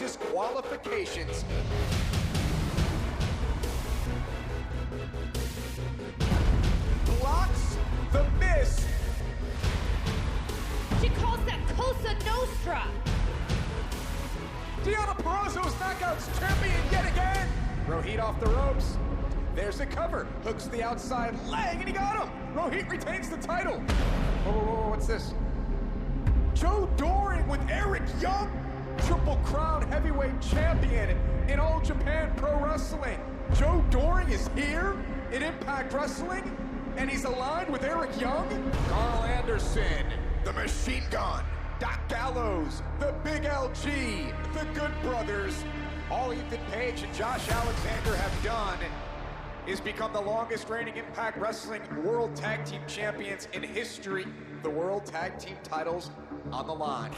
disqualifications. Blocks the miss. She calls that Cosa Nostra. Deonna Purrazzo is Knockouts champion yet again. Rohit off the ropes. There's the cover. Hooks the outside leg, and he got him. Rohit retains the title. Whoa, what's this? Joe Doring with Eric Young, Triple Crown Heavyweight Champion in All Japan Pro Wrestling. Joe Doring is here in Impact Wrestling, and he's aligned with Eric Young. Carl Anderson, the Machine Gun, Doc Gallows, the Big LG, the Good Brothers. All Ethan Page and Josh Alexander have done is become the longest reigning Impact Wrestling World Tag Team Champions in history. The World Tag Team titles on the line.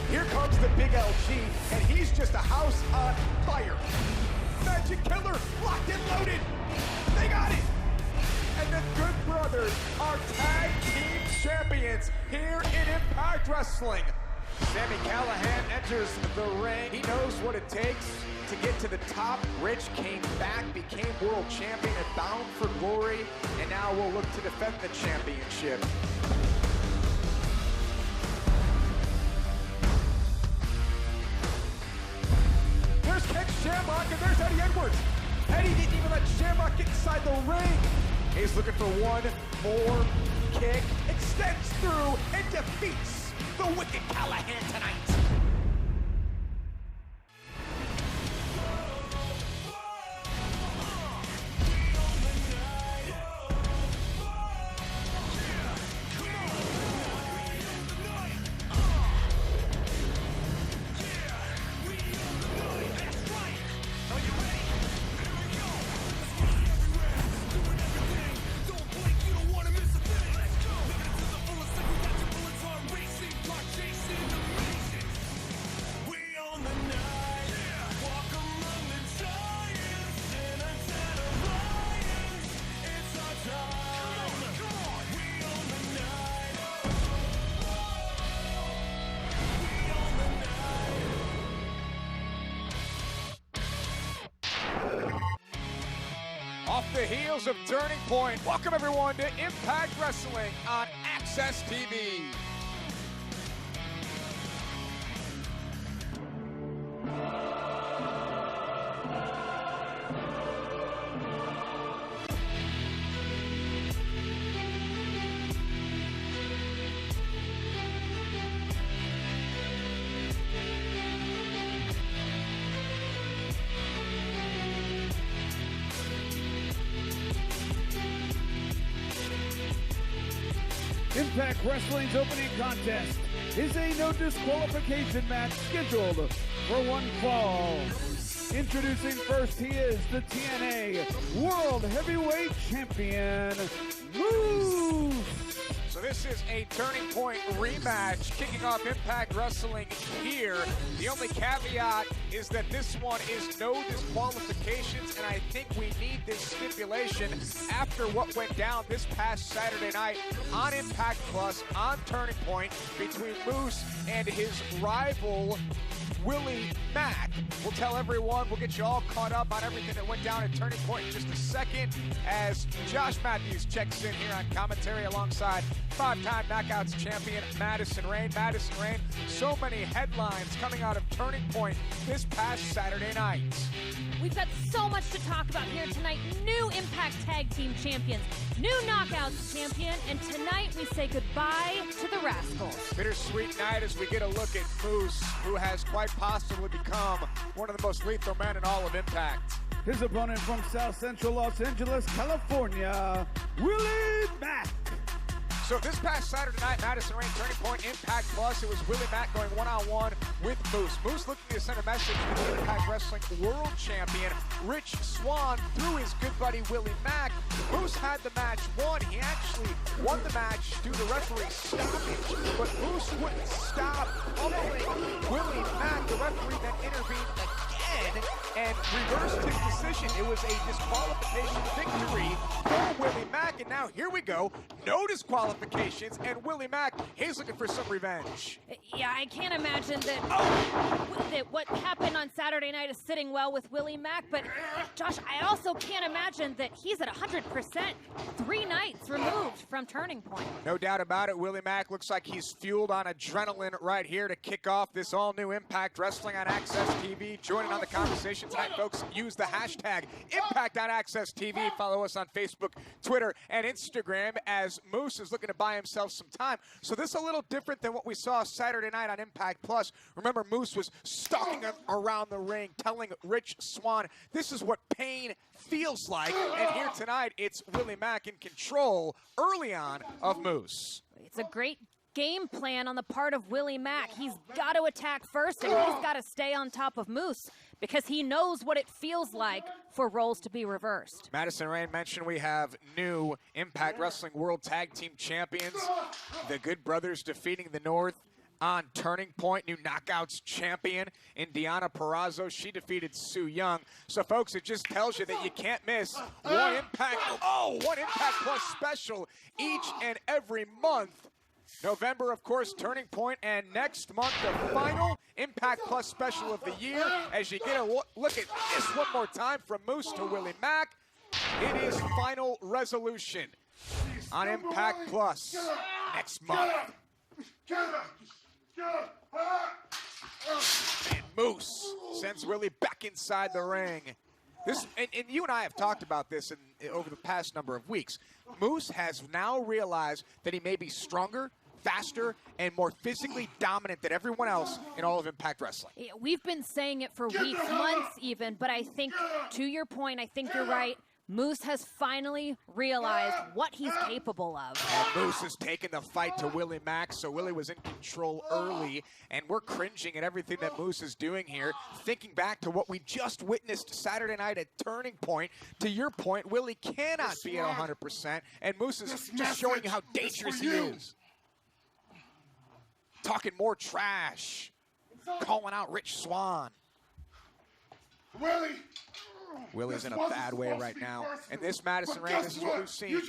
Here comes the Big LG, and he's just a house on fire. Magic Killer, locked and loaded. They got it. And the Good Brothers are tag team champions here in Impact Wrestling. Sami Callihan enters the ring. He knows what it takes to get to the top. Rich came back, became world champion and bound for glory, and now will look to defend the championship. There's Ken Shamrock, and there's Eddie Edwards. Eddie didn't even let Shamrock get inside the ring. He's looking for one more kick, extends through, and defeats the Wicked Callahan tonight. Off the heels of Turning Point, welcome everyone to Impact Wrestling on Access TV. Impact Wrestling's opening contest is a no disqualification match scheduled for one fall. Introducing first, he is the TNA World Heavyweight Champion, Moose. So this is a Turning Point rematch, kicking off Impact Wrestling here. The only caveat is that this one is no disqualifications, and I think we need this stipulation after what went down this past Saturday night on Impact Plus, on Turning Point, between Moose and his rival, Willie Mack. We'll tell everyone, we'll get you all caught up on everything that went down at Turning Point in just a second as Josh Matthews checks in here on commentary alongside five-time Knockouts champion Madison Rayne. Madison Rayne, so many headlines coming out of Turning Point this past Saturday night. We've got so much to talk about here tonight. New Impact Tag Team Champions, new Knockouts champion, and tonight we say goodbye to the Rascals. Bittersweet night as we get a look at Moose, who has quite possibly become one of the most lethal men in all of Impact. His opponent from South Central Los Angeles, California, Willie Mack. So this past Saturday night, Madison Rayne, Turning Point, Impact Plus, it was Willie Mack going one-on-one with Moose. Moose looking to send a message to the Impact Wrestling World Champion, Rich Swann, through his good buddy Willie Mack. Moose had the match won. He actually won the match due to referee stoppage, but Moose wouldn't stop pummeling Willie Mack. The referee then intervened again and reversed his decision. It was a disqualification victory for Willie Mack, and now here we go. no disqualifications, and Willie Mack, he's looking for some revenge. Yeah, I can't imagine that, that what happened on Saturday night is sitting well with Willie Mack, but Josh, I also can't imagine that he's at 100%, 3 nights removed from Turning Point. No doubt about it, Willie Mack looks like he's fueled on adrenaline right here to kick off this all-new Impact Wrestling on Access TV. Joining on the conversation tonight, folks, use the hashtag Impact on Access TV. Follow us on Facebook, Twitter, and Instagram as Moose is looking to buy himself some time. So this is a little different than what we saw Saturday night on Impact Plus. Remember, Moose was stalking around the ring, telling Rich Swann, this is what pain feels like. And here tonight, it's Willie Mack in control early on of Moose. It's a great game plan on the part of Willie Mack. He's got to attack first, and he's got to stay on top of Moose because he knows what it feels like for roles to be reversed. Madison Rain mentioned we have new Impact Wrestling World Tag Team Champions. The Good Brothers defeating the North on Turning Point. New Knockouts champion in Deonna Purrazzo. She defeated Sue Young. So, folks, it just tells you that you can't miss one Impact Plus special each and every month. November, of course, Turning Point, and next month, the final Impact Plus special of the year. As you get a look at this one more time from Moose to Willie Mack, it is Final Resolution on Impact Plus next month. And Moose sends Willie back inside the ring. This, and you and I have talked about this over the past number of weeks. Moose has now realized that he may be stronger, faster, and more physically dominant than everyone else in all of Impact Wrestling. Yeah, we've been saying it for weeks, months even, but I think, to your point, I think you're right. Moose has finally realized what he's capable of. And Moose has taken the fight to Willie Mack, so Willie was in control early, and we're cringing at everything that Moose is doing here, thinking back to what we just witnessed Saturday night at Turning Point. To your point, Willie cannot be at 100%, and Moose is just showing you how dangerous he is. Talking more trash, calling out Rich Swann. Willie's in a bad way right now. And this Madison Rain, this is what we've seen.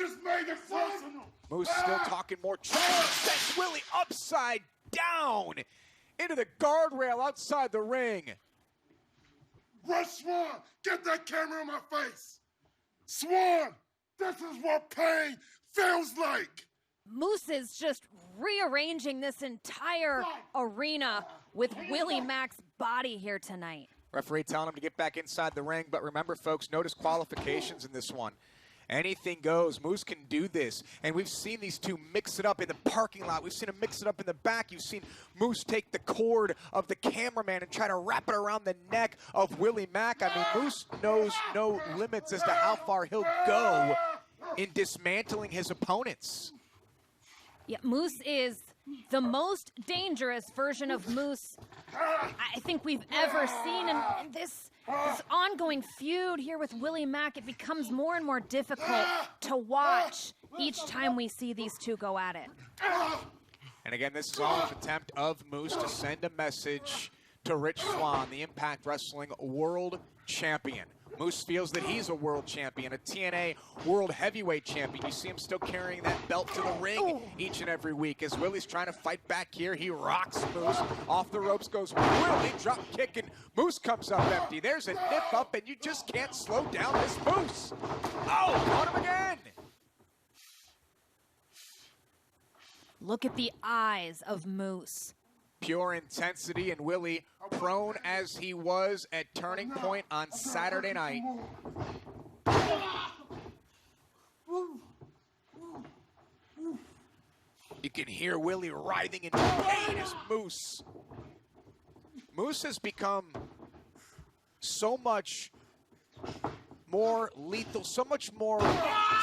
Moose still talking more trash. Sends Willie upside down into the guardrail outside the ring. Rich Swann, get that camera in my face. Swann, this is what pain feels like. Moose is just rearranging this entire arena with Willie Mack's body here tonight. Referee telling him to get back inside the ring, but remember, folks, no disqualifications in this one. Anything goes. Moose can do this, and we've seen these two mix it up in the parking lot. We've seen him mix it up in the back. You've seen Moose take the cord of the cameraman and try to wrap it around the neck of Willie Mack. I mean, Moose knows no limits as to how far he'll go in dismantling his opponents. Yeah, Moose is the most dangerous version of Moose I think we've ever seen. And this ongoing feud here with Willie Mack, it becomes more and more difficult to watch each time we see these two go at it. And again, this is all an attempt of Moose to send a message to Rich Swann, the Impact Wrestling World Champion. Moose feels that he's a world champion, a TNA World Heavyweight Champion. You see him still carrying that belt to the ring each and every week. As Willie's trying to fight back here, he rocks Moose. Off the ropes goes Willie, drop kick, and Moose comes up empty. There's a nip up, and you just can't slow down this Moose. Oh, caught him again. Look at the eyes of Moose. Pure intensity, and Willie, prone as he was at Turning Point on Saturday night. You can hear Willie writhing in pain as Moose has become so much more lethal, so much more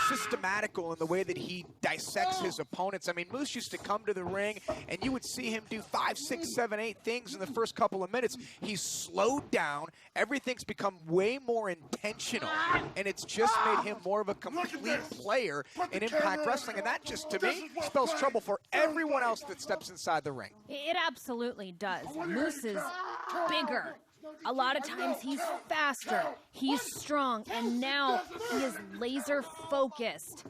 systematical in the way that he dissects his opponents. I mean, Moose used to come to the ring and you would see him do 5, 6, 7, 8 things in the first couple of minutes. He's slowed down. Everything's become way more intentional, and it's just made him more of a complete player in Impact Wrestling, and that just, to me, spells trouble for everyone else that steps inside the ring. It absolutely does. Moose is bigger. A lot of times he's faster, he's strong, and now he is laser focused.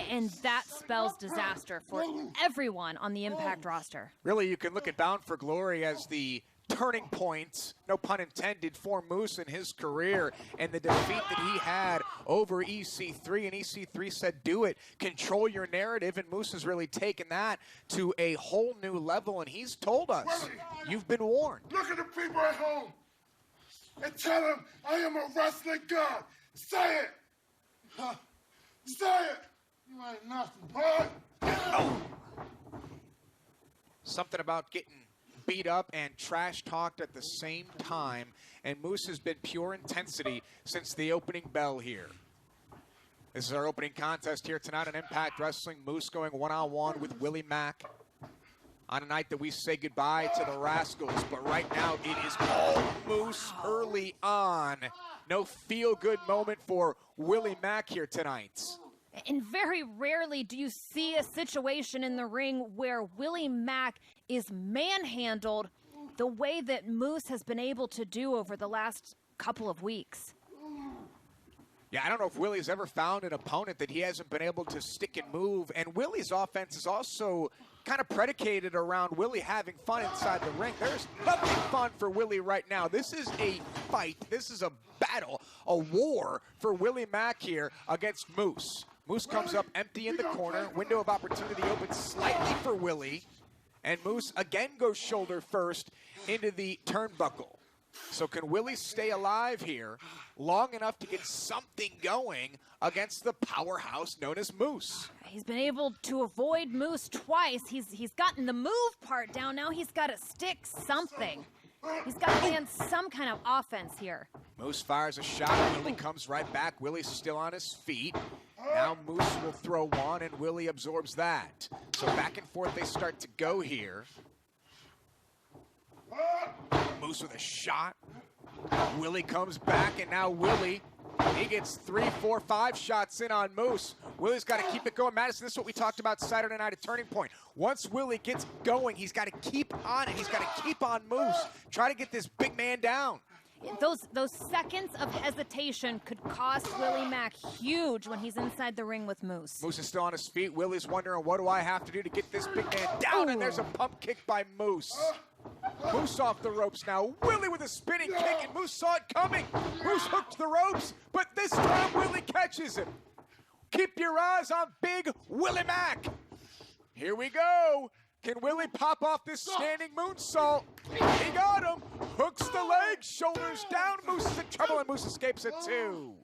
And that spells disaster for everyone on the Impact roster. Really, you can look at Bound for Glory as the turning point, no pun intended, for Moose in his career, and the defeat that he had over EC3, and EC3 said, do it, control your narrative, and Moose has really taken that to a whole new level, and he's told us, you've been warned. Look at the people at home and tell them I am a wrestling god. Say it. Say it. You ain't nothing, boy. Oh. Something about getting beat up and trash talked at the same time, and Moose has been pure intensity since the opening bell here. This is our opening contest here tonight on Impact Wrestling. Moose going one-on-one with Willie Mack on a night that we say goodbye to the Rascals, but right now it is all Moose early on. No feel-good moment for Willie Mack here tonight. And very rarely do you see a situation in the ring where Willie Mack is manhandled the way that Moose has been able to do over the last couple of weeks. Yeah, I don't know if Willie's ever found an opponent that he hasn't been able to stick and move. And Willie's offense is also kind of predicated around Willie having fun inside the ring. There's nothing fun for Willie right now. This is a fight. This is a battle, a war for Willie Mack here against Moose. Moose comes up empty in the corner. Window of opportunity opens slightly for Willie. And Moose again goes shoulder first into the turnbuckle. So can Willie stay alive here long enough to get something going against the powerhouse known as Moose? He's been able to avoid Moose twice. He's gotten the move part down. Now he's got to stick something. He's got to land some kind of offense here. Moose fires a shot. Willie comes right back. Willie's still on his feet. Now Moose will throw one, and Willie absorbs that. So back and forth they start to go here. Moose with a shot. Willie comes back, and now Willie, he gets 3, 4, 5 shots in on Moose. Willie's got to keep it going. Madison, this is what we talked about Saturday night at Turning Point. Once Willie gets going, he's got to keep on it. He's got to keep on Moose. Try to get this big man down. Those seconds of hesitation could cost Willie Mack huge when he's inside the ring with Moose. Moose is still on his feet. Willie's wondering, what do I have to do to get this big man down? And there's a pump kick by Moose. Moose off the ropes now. Willie with a spinning kick, and Moose saw it coming. Moose hooked the ropes, but this time Willie catches him. Keep your eyes on big Willie Mack. Here we go. Can Willie pop off this standing moonsault? He got him. Hooks the leg, shoulders down. Moose is in trouble, and Moose escapes it too.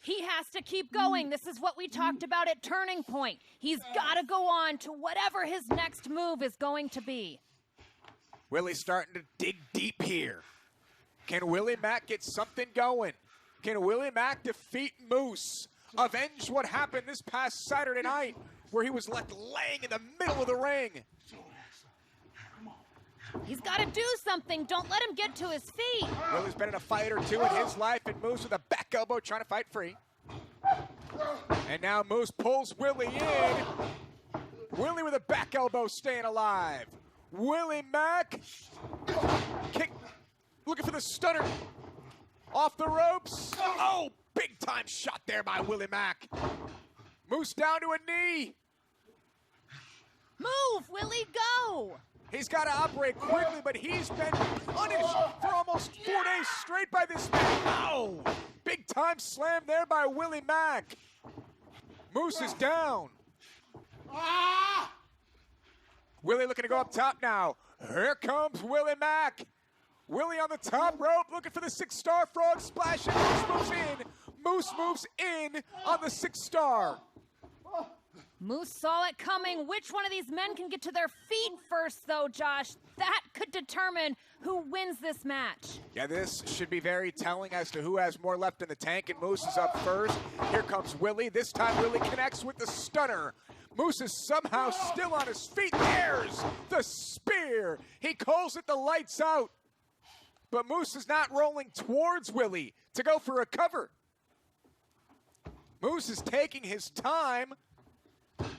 He has to keep going. This is what we talked about at Turning Point. He's got to go on to whatever his next move is going to be. Willie's starting to dig deep here. Can Willie Mack get something going? Can Willie Mack defeat Moose? Avenge what happened this past Saturday night where he was left laying in the middle of the ring. He's got to do something. Don't let him get to his feet. Willie's been in a fight or two in his life, and Moose with a back elbow trying to fight free. And now Moose pulls Willie in. Willie with a back elbow staying alive. Willie Mack kick, looking for the stunner. Off the ropes. Oh, big time shot there by Willie Mack. Moose down to a knee. Move, Willie, go. He's got to operate quickly, but he's been punished for almost 4 days straight by this man. Oh, big time slam there by Willie Mack. Moose is down. Willie looking to go up top now. Here comes Willie Mack. Willie on the top rope looking for the 6-star frog splash, and Moose moves in. Moose moves in on the 6-star. Moose saw it coming. Which one of these men can get to their feet first, though, Josh? That could determine who wins this match. Yeah, this should be very telling as to who has more left in the tank, and Moose is up first. Here comes Willie. This time Willie connects with the stunner. Moose is somehow still on his feet. There's the spear. He calls it the lights out. But Moose is not rolling towards Willie to go for a cover. Moose is taking his time.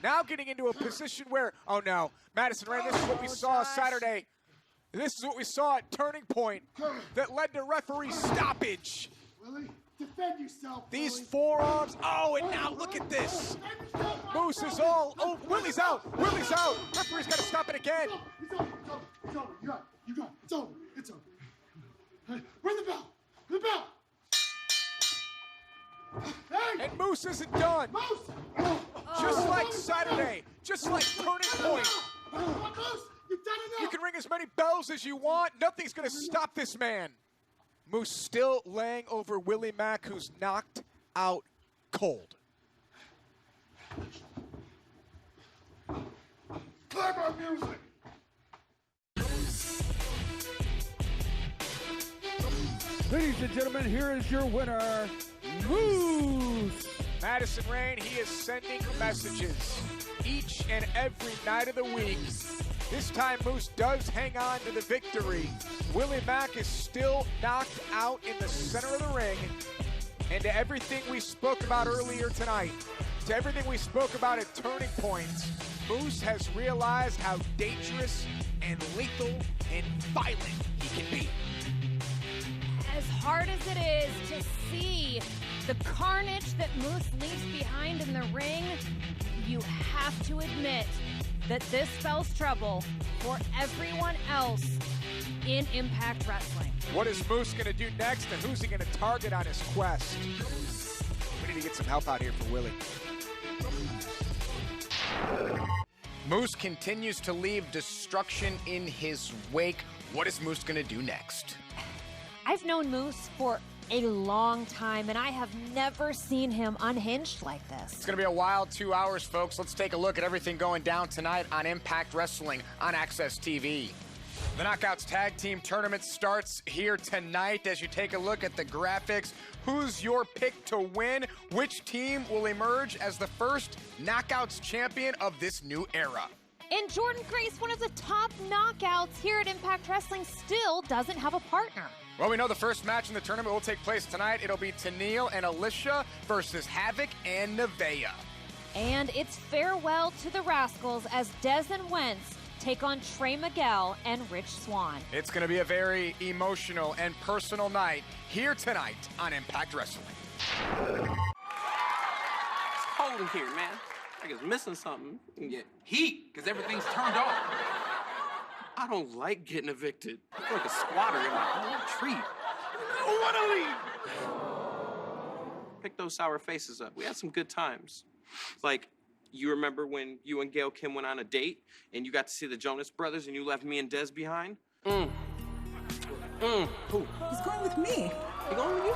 Now getting into a position where, oh no, Madison Rain, this is what we saw Saturday. This is what we saw at Turning Point that led to referee stoppage. Defend yourself, These Willie. forearms. Oh, and now look at this. Moose is all. Oh, Willie's out. Willie's out. Referee's got to stop it again. It's over. It's over. You got it. It's over. It's over. Hey, ring the bell. The bell. Hey! And Moose isn't done. Moose! Just like Saturday. Just like Turning Point. Moose, you've done enough. You can ring as many bells as you want. Nothing's going to stop this man. Moose still laying over Willie Mack, who's knocked out cold. Play my music. Ladies and gentlemen, here is your winner, Moose. Madison Rayne, he is sending messages each and every night of the week. This time, Moose does hang on to the victory. Willie Mack is still knocked out in the center of the ring. And to everything we spoke about earlier tonight, to everything we spoke about at Turning Point, Moose has realized how dangerous and lethal and violent he can be. As hard as it is to see the carnage that Moose leaves behind in the ring, you have to admit that this spells trouble for everyone else in Impact Wrestling. What is Moose going to do next, and who's he going to target on his quest? We need to get some help out here for Willie. Moose continues to leave destruction in his wake. What is Moose going to do next? I've known Moose for a long time, and I have never seen him unhinged like this. It's going to be a wild 2 hours, folks. Let's take a look at everything going down tonight on Impact Wrestling on Access TV. The Knockouts Tag Team Tournament starts here tonight. As you take a look at the graphics, who's your pick to win? Which team will emerge as the first Knockouts champion of this new era? And Jordan Grace, one of the top knockouts here at Impact Wrestling, still doesn't have a partner. Well, we know the first match in the tournament will take place tonight. It'll be Tenille and Alicia versus Havoc and Nevaeh. And it's farewell to the Rascals as Dez and Wentz take on Trey Miguel and Rich Swann. It's going to be a very emotional and personal night here tonight on Impact Wrestling. It's cold in here, man. Like it's missing something. You get heat, because everything's turned off. I don't like getting evicted. I feel like a squatter in my own tree. I don't want to leave. Pick those sour faces up. We had some good times. Like, you remember when you and Gail Kim went on a date and you got to see the Jonas Brothers and you left me and Dez behind? Who? He's going with me. You going with you?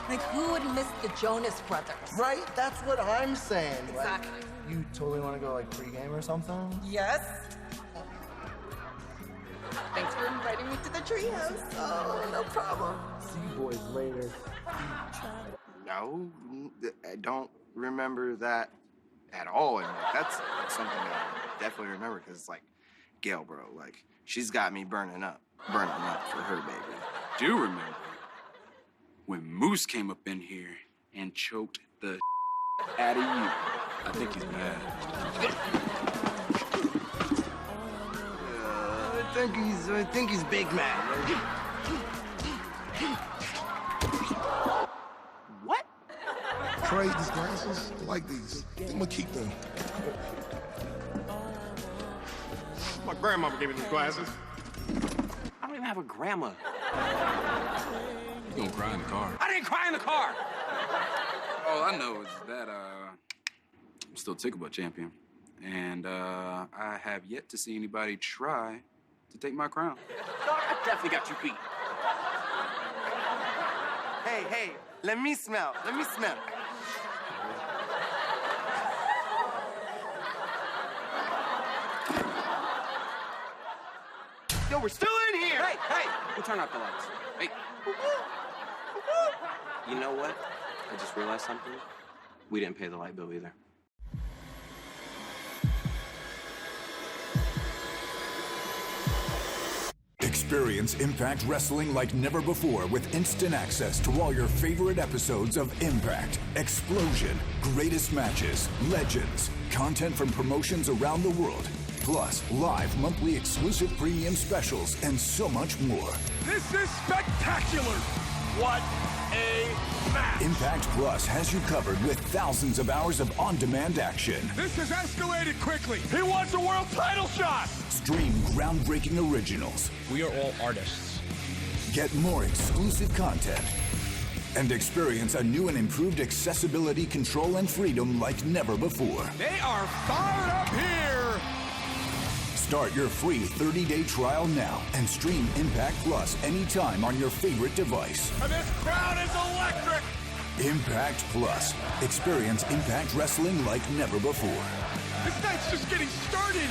Like, who would miss the Jonas Brothers? Right? That's what I'm saying. Exactly. Like, you totally want to go, like, pregame or something? Yes. Thanks for inviting me to the treehouse. Oh, no problem. See you boys later. No, I don't remember that at all. And like, that's something that I definitely remember because it's like, Gail, bro, like, she's got me burning up for her, baby. Do remember when Moose came up in here and choked the out of you. I think he's mad. I think he's big mad. What? Trade these glasses. I like these. I think I'm gonna keep them. My grandmama gave me these glasses. I don't even have a grandma. You gonna cry in the car. I didn't cry in the car. All I know is that I'm still Ticklebutt champion. And I have yet to see anybody try to take my crown. Dog, I definitely got you beat. Hey, let me smell. Yo, we're still in here. Hey, we'll turn out the lights. Hey. You know what? I just realized something. We didn't pay the light bill either. Experience Impact Wrestling like never before with instant access to all your favorite episodes of Impact, Explosion, Greatest Matches, Legends, content from promotions around the world, plus live monthly exclusive premium specials and so much more. This is spectacular! What a match! Impact Plus has you covered with thousands of hours of on-demand action. This has escalated quickly. He wants a world title shot! Stream groundbreaking originals. We are all artists. Get more exclusive content. And experience a new and improved accessibility, control, and freedom like never before. They are fired up here! Start your free 30-day trial now and stream Impact Plus anytime on your favorite device. And this crowd is electric! Impact Plus. Experience Impact Wrestling like never before. This night's just getting started!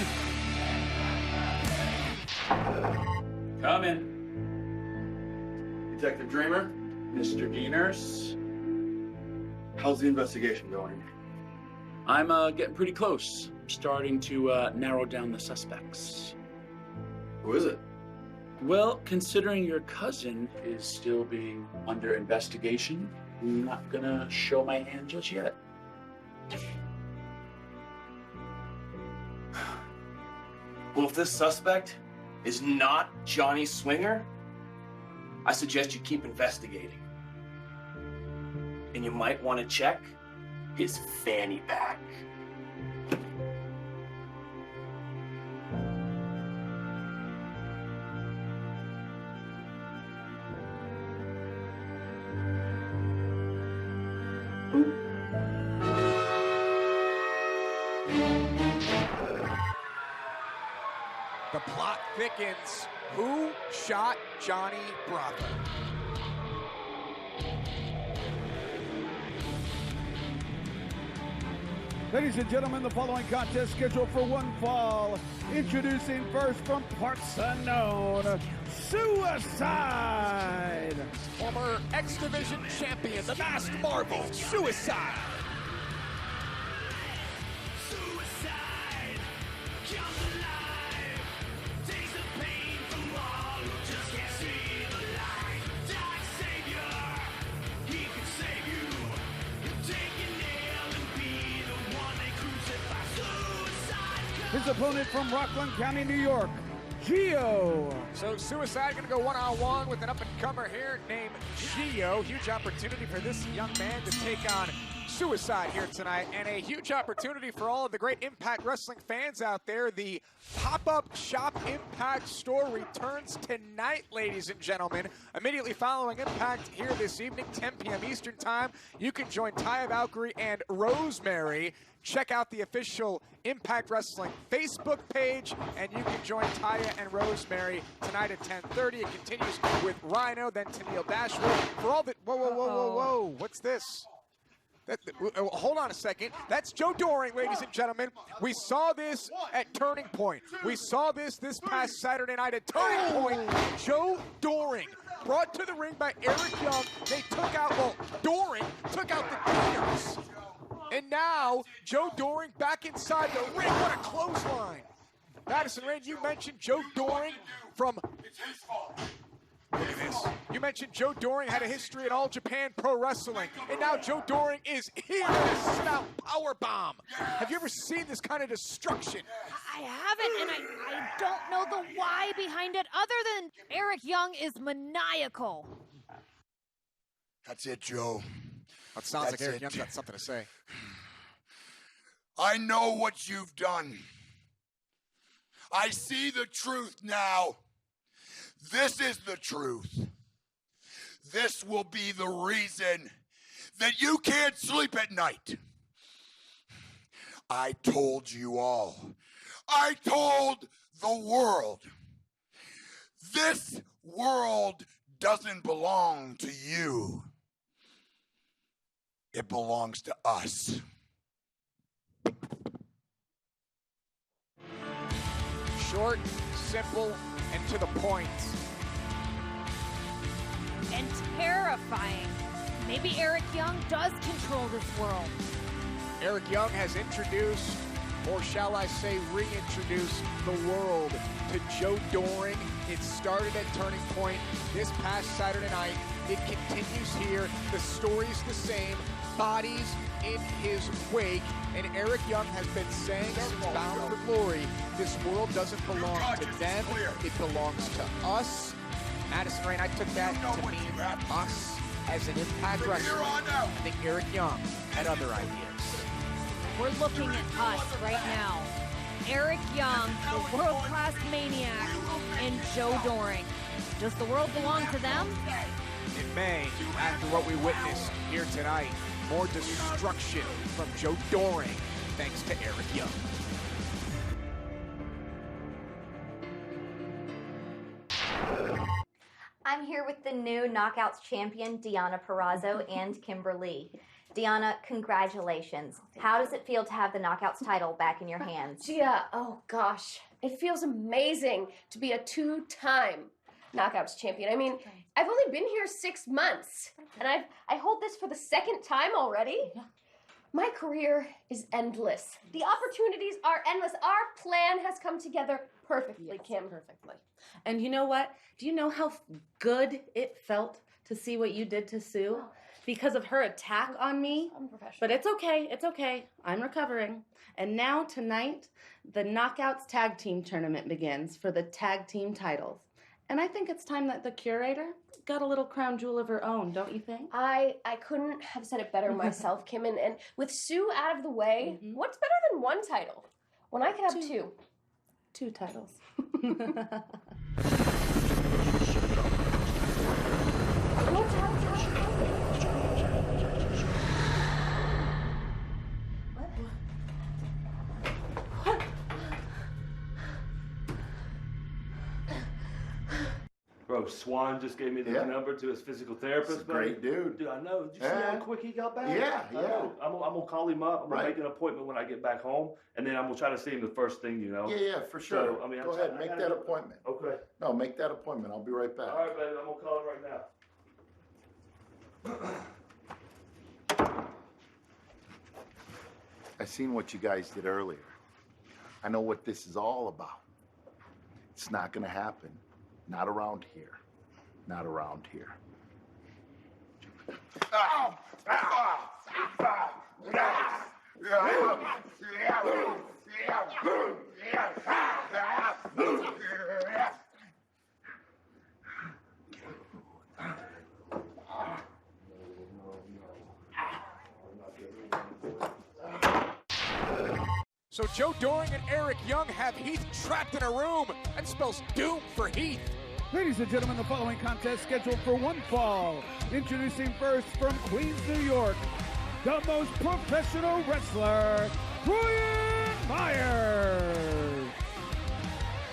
Come in. Detective Dreamer? Mr. Dieners. How's the investigation going? I'm getting pretty close. Starting to narrow down the suspects. Who is it? Well, considering your cousin is still being under investigation, I'm not gonna show my hand just yet. Well, if this suspect is not Johnny Swinger, I suggest you keep investigating. And you might want to check his fanny pack. The plot thickens. Who shot Johnny Bravo? Ladies and gentlemen, the following contest scheduled for one fall. Introducing first from parts unknown, Suicide. Former X Division champion, the Masked Marvel, Suicide. His opponent from Rockland County, New York, Gio. So Suicide gonna go one-on-one with an up-and-comer here named Gio. Huge opportunity for this young man to take on Suicide here tonight, and a huge opportunity for all of the great Impact Wrestling fans out there. The pop-up Shop Impact store returns tonight, ladies and gentlemen. Immediately following Impact here this evening, 10 p.m. Eastern Time, you can join Taya Valkyrie and Rosemary. Check out the official Impact Wrestling Facebook page, and you can join Taya and Rosemary tonight at 10:30. It continues with Rhino, then Tennille Dashwood. For all the whoa, what's this? Hold on a second. That's Joe Doring, ladies and gentlemen. We saw this at Turning Point. We saw this past Saturday night at Turning Point. Joe Doring brought to the ring by Eric Young. They took out, Doring took out the Dieners. And now, Joe Doring back inside the ring. What a clothesline. Madison Rain, you mentioned Joe Doring from... It's his fault. Look at this. You mentioned Joe Doring had a history in All Japan Pro Wrestling, and now Joe Doring is here to send out powerbomb. Have you ever seen this kind of destruction? I haven't, and I don't know the why behind it, other than Eric Young is maniacal. That's it, Joe. That sounds That's like Eric it. Young's got something to say. I know what you've done. I see the truth now. This is the truth. This will be the reason that you can't sleep at night. I told you all. I told the world. This world doesn't belong to you. It belongs to us. Short, simple, and to the point. And terrifying. Maybe Eric Young does control this world. Eric Young has introduced, or shall I say reintroduced, the world to Joe Doring. It started at Turning Point this past Saturday night. It continues here. The story's the same. Bodies in his wake. And Eric Young has been saying since Bound for Glory, this world doesn't belong to them. It belongs to us. Madison Rain, I took that to mean us. as an Impact wrestler, I think Eric Young had other ideas. We're looking at us right now. Eric Young, the world-class maniac, and Joe Doring. Does the world belong to them? It may, after what we witnessed here tonight. More destruction from Joe Doring, thanks to Eric Young. I'm here with the new Knockouts champion, Deonna Purrazzo, and Kimberly. Deonna, congratulations. How does it feel to have the Knockouts title back in your hands? Gia, oh gosh, it feels amazing to be a two-time Knockouts champion. I mean, I've only been here 6 months, and I hold this for the second time already. My career is endless. The opportunities are endless. Our plan has come together perfectly, Kim. Perfectly. And you know what? Do you know how good it felt to see what you did to Sue? Because of her attack on me. I'm professional. But it's okay. It's okay. I'm recovering. And now tonight, the Knockouts Tag Team Tournament begins for the tag team titles. And I think it's time that the curator got a little crown jewel of her own, don't you think? I couldn't have said it better myself, Kim. And with Sue out of the way, what's better than one title? When I can have two. Two titles. Bro, Swan just gave me the number to his physical therapist. He's a great dude. Dude, I know. Did you see how quick he got back? Yeah, I know. I'm gonna call him up. I'm gonna make an appointment when I get back home, and then I'm gonna try to see him the first thing, you know. Yeah, for sure. So, I mean, go ahead, make that appointment. Okay. No, make that appointment. I'll be right back. All right, baby. I'm gonna call him right now. I seen what you guys did earlier. I know what this is all about. It's not gonna happen. Not around here. Not around here. So Joe Doring and Eric Young have Heath trapped in a room. That spells doom for Heath. Ladies and gentlemen, the following contest scheduled for one fall. Introducing first from Queens, New York, the most professional wrestler, Brian Myers.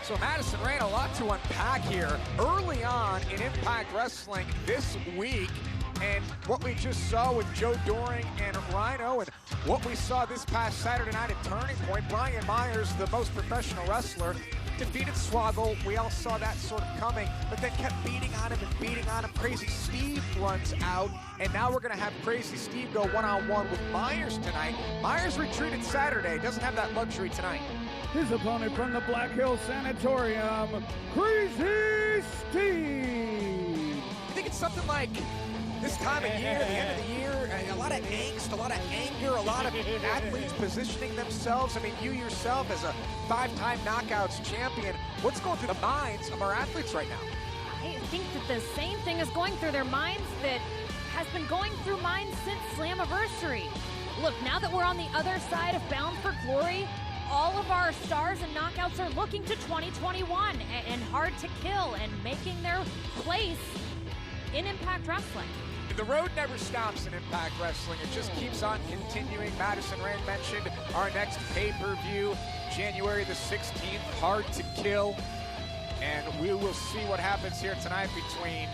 So Madison ran a lot to unpack here early on in Impact Wrestling this week. And what we just saw with Joe Doring and Rhino, and what we saw this past Saturday night at Turning Point, Brian Myers, the most professional wrestler, defeated Swoggle. We all saw that sort of coming, but then kept beating on him and beating on him. Crazy Steve runs out, and now we're going to have Crazy Steve go one-on-one with Myers tonight. Myers retreated Saturday, doesn't have that luxury tonight. His opponent from the Black Hill Sanatorium, Crazy Steve. I think it's something like this time of year, the end of the year, a lot of angst, a lot of anger, a lot of athletes positioning themselves. I mean, you yourself as a 5-time Knockouts champion, what's going through the minds of our athletes right now? I think that the same thing is going through their minds that has been going through mine since Slammiversary. Look, now that we're on the other side of Bound for Glory, all of our stars and knockouts are looking to 2021 and Hard to Kill and making their place in Impact Wrestling. The road never stops in Impact Wrestling. It just keeps on continuing. Madison Rand mentioned our next pay-per-view, January the 16th, Hard to Kill. And we will see what happens here tonight between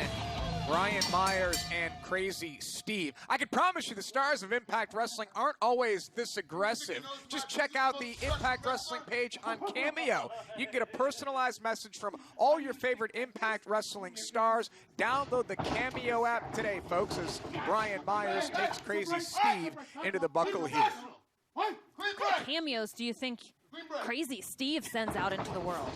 Brian Myers and Crazy Steve. I can promise you the stars of Impact Wrestling aren't always this aggressive. Just check out the Impact Wrestling page on Cameo. You can get a personalized message from all your favorite Impact Wrestling stars. Download the Cameo app today, folks, as Brian Myers takes Crazy Steve into the buckle heat. What cameos do you think Crazy Steve sends out into the world.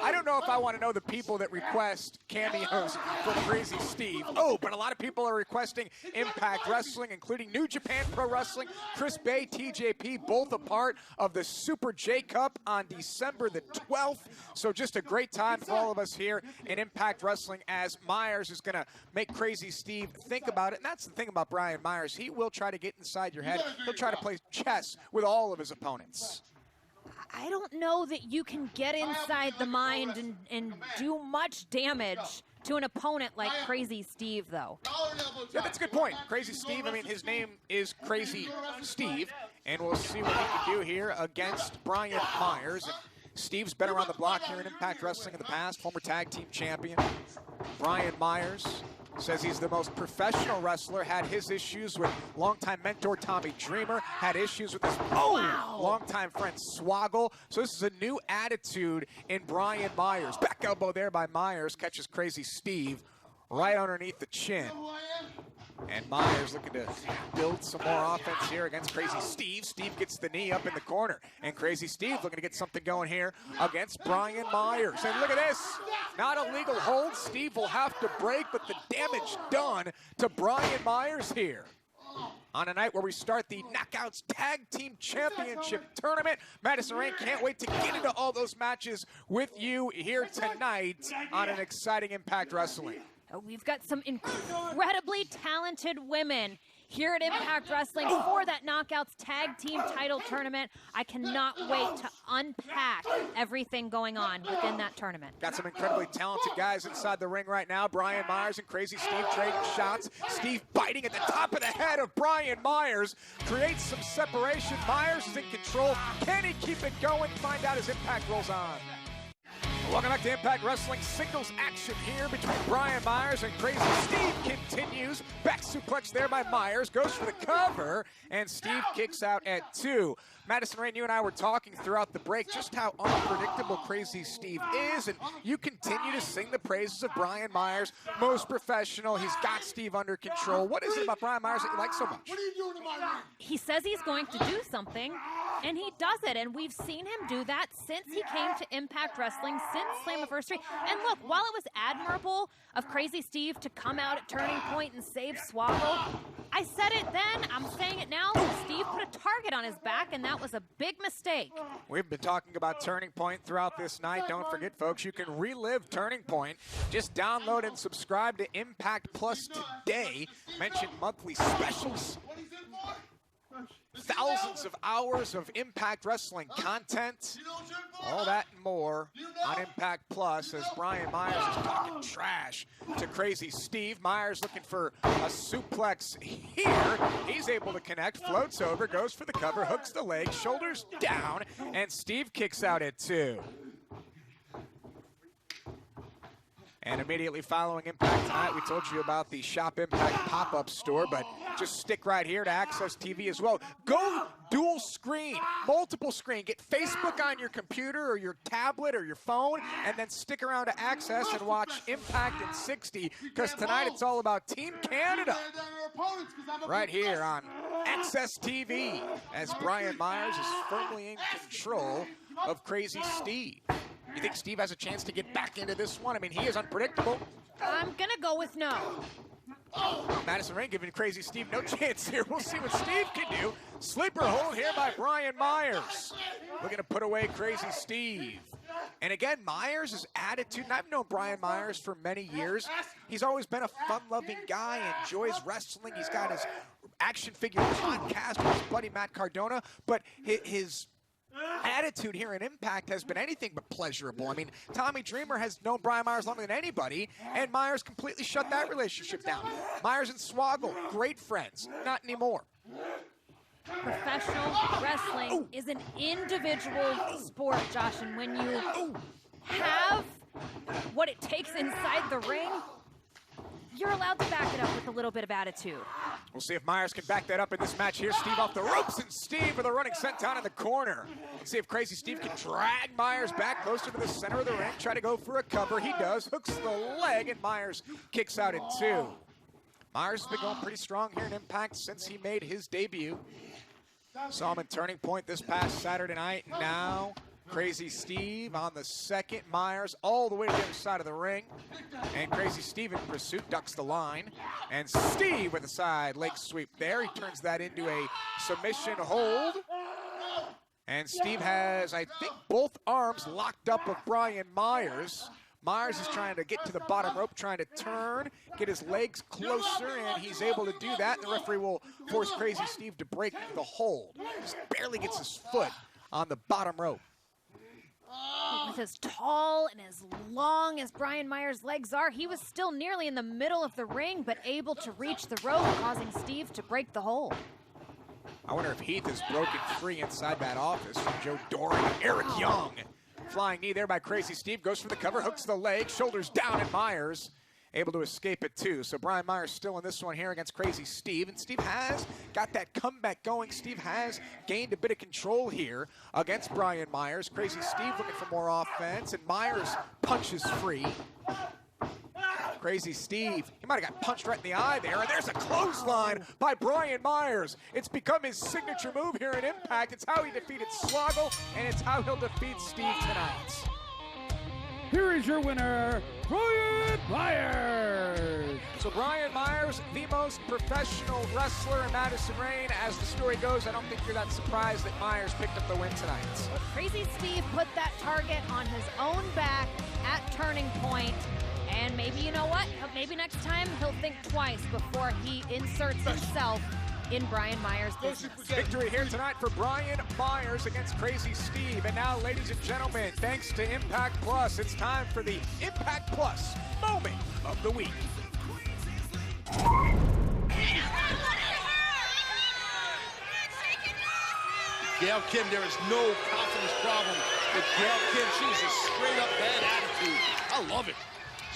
I don't know if I want to know the people that request cameos from Crazy Steve. Oh, but a lot of people are requesting Impact Wrestling, including New Japan Pro Wrestling. Chris Bay, TJP, both a part of the Super J Cup on December the 12th. So just a great time for all of us here in Impact Wrestling, as Myers is going to make Crazy Steve think about it. And that's the thing about Brian Myers. He will try to get inside your head. He'll try to play chess with all of his opponents. I don't know that you can get inside the mind and do much damage to an opponent like Crazy Steve, though. Yeah, that's a good point. Crazy Steve, I mean, his name is Crazy Steve, and we'll see what he can do here against Brian Myers. And Steve's been around the block here in Impact Wrestling in the past, former tag team champion. Brian Myers says he's the most professional wrestler, had his issues with longtime mentor Tommy Dreamer, had issues with his longtime friend Swoggle. So this is a new attitude in Brian Myers. Back elbow there by Myers, catches Crazy Steve right underneath the chin. And Myers looking to build some more offense here against Crazy Steve. Steve gets the knee up in the corner. And Crazy Steve looking to get something going here against Brian Myers. And look at this. Not a legal hold. Steve will have to break, but the damage done to Brian Myers here. On a night where we start the Knockouts Tag Team Championship Tournament. Madison Rain can't wait to get into all those matches with you here tonight on an exciting Impact Wrestling. We've got some incredibly talented women here at Impact Wrestling for that Knockouts Tag Team Title Tournament. I cannot wait to unpack everything going on within that tournament. Got some incredibly talented guys inside the ring right now. Brian Myers and Crazy Steve trading shots. Steve biting at the top of the head of Brian Myers. Creates some separation. Myers is in control. Can he keep it going? Find out as Impact rolls on. Welcome back to Impact Wrestling. Singles action here between Brian Myers and Crazy Steve continues. Back suplex there by Myers. Goes for the cover, and Steve kicks out at 2. Madison Rain, you and I were talking throughout the break just how unpredictable Crazy Steve is, and you continue to sing the praises of Brian Myers. Most professional. He's got Steve under control. What is it about Brian Myers that you like so much? What are you doing to my ring? He says he's going to do something, and he does it, and we've seen him do that since he came to Impact Wrestling, since Slammiversary. And look, while it was admirable of Crazy Steve to come out at Turning Point and save Swoggle, I said it then, I'm saying it now, Steve put a target on his back, and that was a big mistake. We've been talking about Turning Point throughout this night. Don't forget, folks, you can relive Turning Point. Just download and subscribe to Impact Plus today. Mention monthly specials. Thousands of hours of Impact Wrestling content. All that and more on Impact Plus as Brian Myers is talking trash to Crazy Steve. Myers looking for a suplex here. He's able to connect, floats over, goes for the cover, hooks the leg, shoulders down, and Steve kicks out at 2. And immediately following Impact tonight, we told you about the Shop Impact pop-up store, but just stick right here to Access TV as well. Go dual screen, multiple screen. Get Facebook on your computer or your tablet or your phone, and then stick around to Access and watch Impact in 60, because tonight it's all about Team Canada. Right here on Access TV, as Brian Myers is firmly in control of Crazy Steve. You think Steve has a chance to get back into this one? I mean, he is unpredictable. I'm gonna go with no. Madison Rain giving Crazy Steve no chance here. We'll see what Steve can do. Sleeper hold here by Brian Myers. Looking to put away Crazy Steve. And again, Myers' attitude, and I've known Brian Myers for many years. He's always been a fun-loving guy, enjoys wrestling. He's got his action figure podcast with his buddy Matt Cardona, but his attitude here in Impact has been anything but pleasurable. I mean, Tommy Dreamer has known Brian Myers longer than anybody, and Myers completely shut that relationship down. Myers and Swoggle, great friends. Not anymore. Professional wrestling is an individual sport, Josh, and when you have what it takes inside the ring, you're allowed to back it up with a little bit of attitude. We'll see if Myers can back that up in this match here. Steve off the ropes, and Steve with a running senton in the corner. Let's see if Crazy Steve can drag Myers back closer to the center of the ring. Try to go for a cover. He does. Hooks the leg, and Myers kicks out at 2. Myers has been going pretty strong here in Impact since he made his debut. Saw him in Turning Point this past Saturday night. Now, Crazy Steve on the second. Myers all the way to the other side of the ring. And Crazy Steve in pursuit ducks the line. And Steve with a side leg sweep there. He turns that into a submission hold. And Steve has, I think, both arms locked up of Brian Myers. Myers is trying to get to the bottom rope, trying to turn, get his legs closer, and he's able to do that. The referee will force Crazy Steve to break the hold. Just barely gets his foot on the bottom rope. With as tall and as long as Brian Myers' legs are, he was still nearly in the middle of the ring, but able to reach the rope, causing Steve to break the hold. I wonder if Heath is broken free inside that office from Joe Doring. Eric Young. Flying knee there by Crazy Steve, goes for the cover, hooks the leg, shoulders down, and Myers able to escape it too. So Brian Myers still in this one here against Crazy Steve, and Steve has got that comeback going. Steve has gained a bit of control here against Brian Myers. Crazy Steve looking for more offense, and Myers punches free. Crazy Steve, he might have got punched right in the eye there, and there's a clothesline by Brian Myers. It's become his signature move here in Impact. It's how he defeated Swoggle, and it's how he'll defeat Steve tonight. Here is your winner, Brian Myers. So Brian Myers, the most professional wrestler in Madison Reign. As the story goes, I don't think you're that surprised that Myers picked up the win tonight. But Crazy Steve put that target on his own back at Turning Point. And maybe, you know what? Maybe next time he'll think twice before he inserts himself in Brian Myers' business. Victory here tonight for Brian Myers against Crazy Steve. And now, ladies and gentlemen, thanks to Impact Plus, it's time for the Impact Plus Moment of the Week. Gail Kim, there is no confidence problem with Gail Kim. She is a straight-up bad attitude. I love it.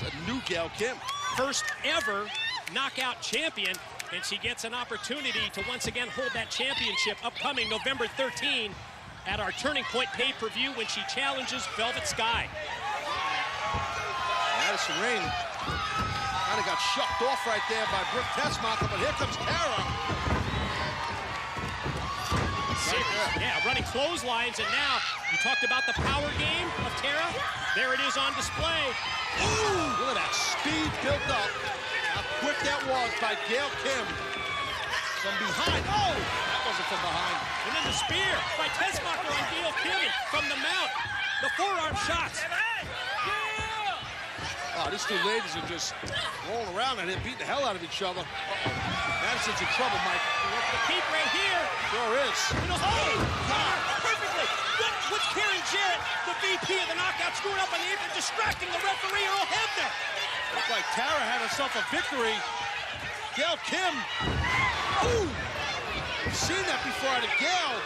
It's a new Gail Kim. First ever knockout champion, and she gets an opportunity to once again hold that championship upcoming November 13 at our Turning Point pay-per-view when she challenges Velvet Sky. Madison Reign kind of got shucked off right there by Brooke Tessmacher, but here comes Tara. Yeah, running clotheslines, and now you talked about the power game of Tara. There it is on display. Ooh, look at that speed built up. How quick that was by Gail Kim. From behind. Oh, that wasn't from behind. And then the spear by Tessmacher on Gail Kim from the mount. The forearm shots. Oh, these two ladies are just rolling around and beating the hell out of each other. Madison's in trouble, Mike. The peak right here. Sure is. Oh, God. Perfectly. What's Karen Jarrett, the VP of the Knockout, screwing up on the apron, distracting the referee, Earl Hebner. Looks like Tara had herself a victory. Gail Kim. Ooh. I've seen that before out of Gail.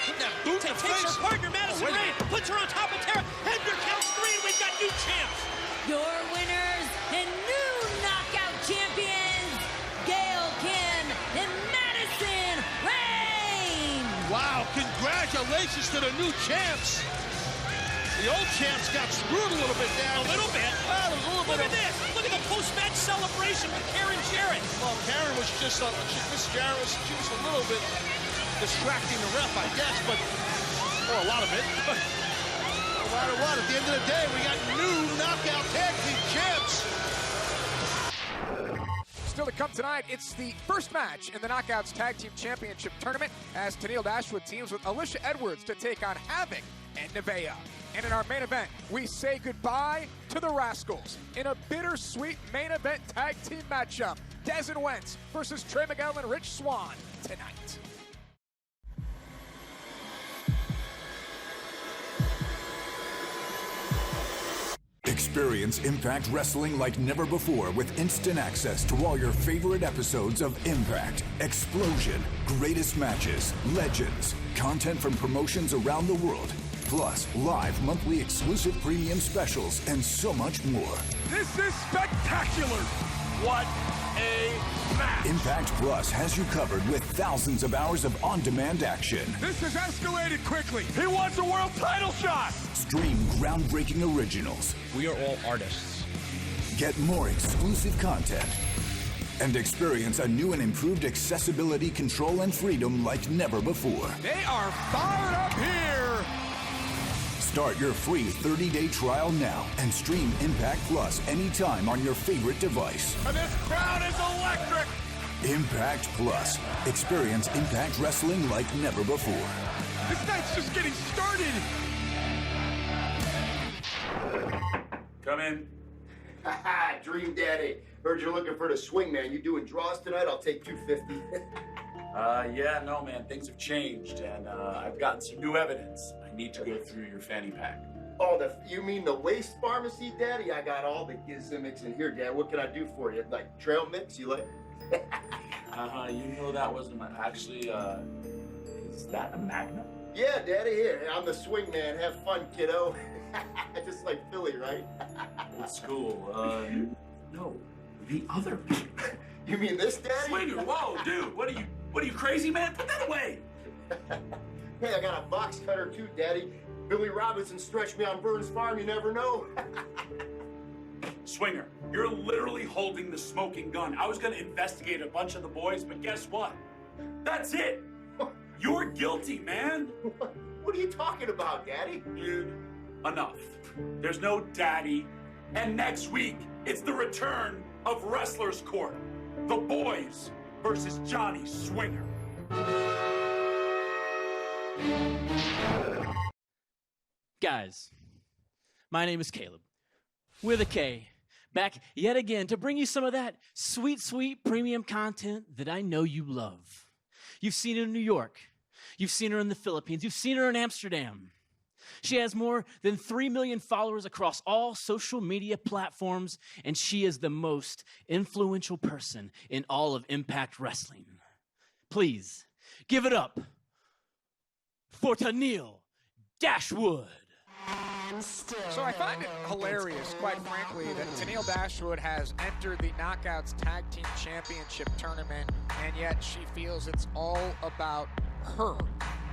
Put that boot in the face. Takes her partner, Madison Reign, puts her on top of Tara. Hebner counts 3, and we've got new champs. Your winners and new knockout champions, Gail Kim and Madison Reign. Wow, congratulations to the new champs. The old champs got screwed a little bit there. A little bit? Well, a little bit. Look at this. Look at the post-match celebration with Karen Jarrett. Well, Karen was just, Miss Jarrett was a little bit distracting the ref, I guess, but, or a lot of it. But no matter what, at the end of the day, we got new knockout tag team champs. Still to come tonight, it's the first match in the Knockouts Tag Team Championship Tournament as Tennille Dashwood teams with Alicia Edwards to take on Havoc and Nevaeh. And in our main event, we say goodbye to the Rascals in a bittersweet main event tag team matchup. Dez and Wentz versus Trey Miguel and Rich Swann tonight. Experience Impact Wrestling like never before with instant access to all your favorite episodes of Impact, Explosion, Greatest Matches, Legends, content from promotions around the world, plus live monthly exclusive premium specials and so much more. This is spectacular. What a match. Impact Plus has you covered with thousands of hours of on-demand action. This has escalated quickly. He wants a world title shot. Stream groundbreaking originals. We are all artists. Get more exclusive content. and experience a new and improved accessibility, control, and freedom like never before. They are fired up here! Start your free 30-day trial now and stream Impact Plus anytime on your favorite device. And this crowd is electric! Impact Plus. Experience Impact Wrestling like never before. This night's just getting started! Come in. Haha, Dream Daddy. Heard you're looking for the swing, man. You doing draws tonight? I'll take 250. Yeah, no, man. Things have changed, and I've gotten some new evidence. I need to go through your fanny pack. Oh, you mean the waste pharmacy, Daddy? I got all the gimmicks in here, Dad. What can I do for you? Like trail mix, you like? You know that wasn't actually, is that a Magnum? Yeah, Daddy, here. I'm the swing man. Have fun, kiddo. Just like Philly, right? Old school. No, the other. You mean this, Daddy? Swinger, whoa, dude. What are you crazy, man? Put that away. Hey, I got a box cutter too, Daddy. Billy Robinson stretched me on Burns Farm, you never know. Swinger, you're literally holding the smoking gun. I was gonna investigate a bunch of the boys, but guess what? That's it. You're guilty, man. What are you talking about, Daddy? Dude, enough. There's no daddy. And next week, it's the return of Wrestler's Court. The boys versus Johnny Swinger. Guys, my name is Caleb, with a K, back yet again to bring you some of that sweet, sweet premium content that I know you love. You've seen her in New York. You've seen her in the Philippines. You've seen her in Amsterdam. She has more than 3 million followers across all social media platforms, and she is the most influential person in all of Impact Wrestling. Please, give it up for Tennille Dashwood. So I find it hilarious, quite frankly, that Tennille Dashwood has entered the Knockouts Tag Team Championship tournament, and yet she feels it's all about her.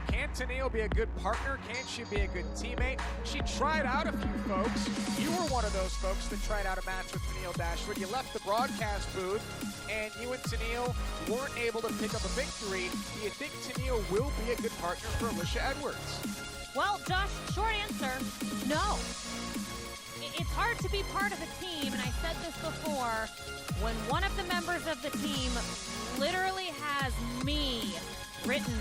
Can Tennille be a good partner? Can she be a good teammate? She tried out a few folks. You were one of those folks that tried out a match with Tennille Dashwood. You left the broadcast booth, and you and Tennille weren't able to pick up a victory. Do you think Tennille will be a good partner for Alicia Edwards? Well, Josh, short answer, no. It's hard to be part of a team, and I said this before, when one of the members of the team literally has me written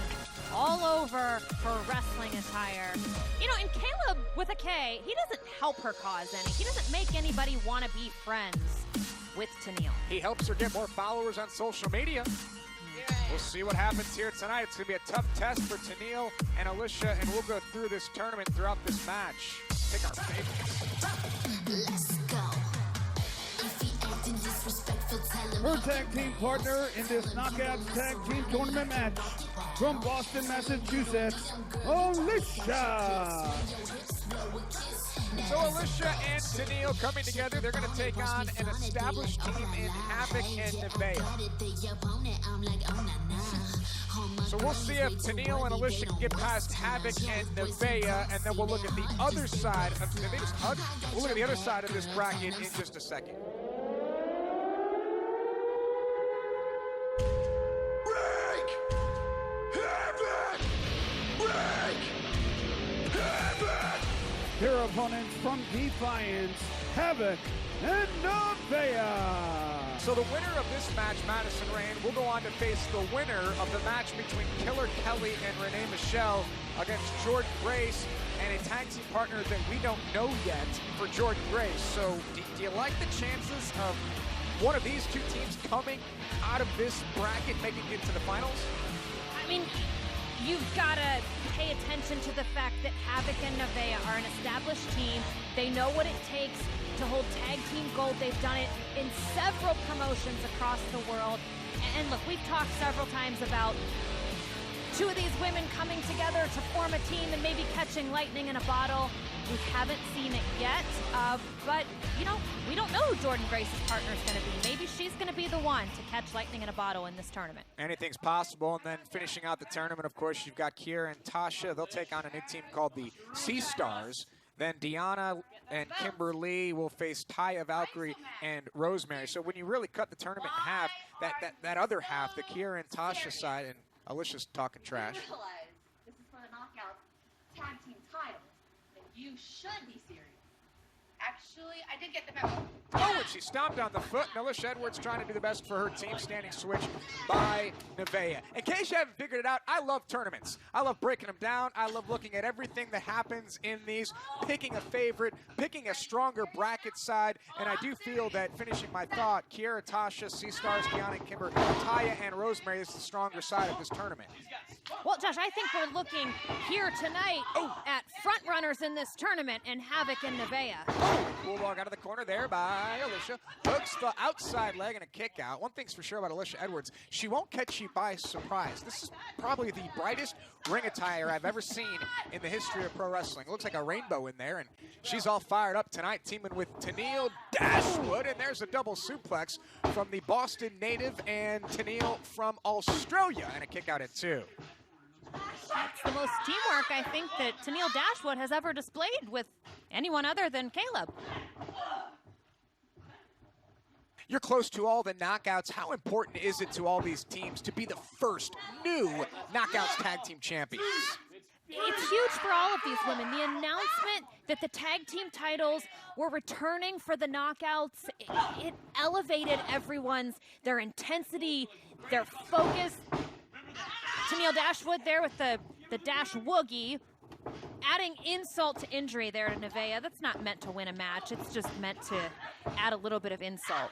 all over her wrestling attire. You know, and Caleb, with a K, he doesn't help her cause any. He doesn't make anybody want to be friends with Tennille. He helps her get more followers on social media. We'll see what happens here tonight. It's going to be a tough test for Tennille and Alicia, and we'll go through this tournament throughout this match. Pick our favorites. Let's go. If he acting disrespectful, tell him. Her tag team partner in this Knockouts Tag Team Tournament match from Boston, Massachusetts, Alicia. So Alicia and Tennille coming together. They're going to take on an established team in Havoc and Nevaeh. So we'll see if Tennille and Alicia can get past Havoc and Nevaeh, and then we'll look at the other side of we'll look at the other side of this bracket in just a second. Their opponents from Defiance, Havoc, and Nevaeh. So the winner of this match, Madison Rayne, will go on to face the winner of the match between Killer Kelly and Renee Michelle against Jordan Grace and a tag team partner that we don't know yet for Jordan Grace. So do you like the chances of one of these two teams coming out of this bracket, making it to the finals? I mean, you've got to pay attention to the fact that Havoc and Nevaeh are an established team. They know what it takes to hold tag team gold. They've done it in several promotions across the world. And look, we've talked several times about two of these women coming together to form a team and maybe catching lightning in a bottle. We haven't seen it yet, but, you know, we don't know who Jordan Grace's partner is going to be. Maybe she's going to be the one to catch lightning in a bottle in this tournament. Anything's possible. And then finishing out the tournament, of course, you've got Kiera and Tasha. They'll take on a new team called the Sea Stars. Then Deanna and Kimberly will face Taya, Valkyrie, and Rosemary. So when you really cut the tournament in half, that other half, the Kiera and Tasha side, and Alicia's talking trash. Realize this is for the Knockouts Tag Team titles, then you should be serious. Actually, I did get the memo. Oh, and she stomped on the foot. And Alicia Edwards trying to do the best for her team. Standing switch by Nevaeh. In case you haven't figured it out, I love tournaments. I love breaking them down. I love looking at everything that happens in these, picking a favorite, picking a stronger bracket side. And I do feel that, finishing my thought, Kiera, Tasha, Sea Stars, Kiana, and Kimber, Taya, and Rosemary is the stronger side of this tournament. Well, Josh, I think we're looking here tonight at front runners in this tournament and Havoc and Nevaeh. Bulldog out of the corner there by Alicia. Hooks the outside leg and a kick out. One thing's for sure about Alicia Edwards, she won't catch you by surprise. This is probably the brightest ring attire I've ever seen in the history of pro wrestling. It looks like a rainbow in there, and she's all fired up tonight, teaming with Tenille Dashwood, and there's a double suplex from the Boston native and Tenille from Australia, and a kick out at 2. That's the most teamwork I think that Tenille Dashwood has ever displayed with anyone other than Caleb. You're close to all the knockouts. How important is it to all these teams to be the first new Knockouts Tag Team Champions? It's huge for all of these women. The announcement that the tag team titles were returning for the knockouts, it elevated their intensity, their focus. Tenille Dashwood there with the dash woogie, adding insult to injury there to Nevaeh. That's not meant to win a match. It's just meant to add a little bit of insult.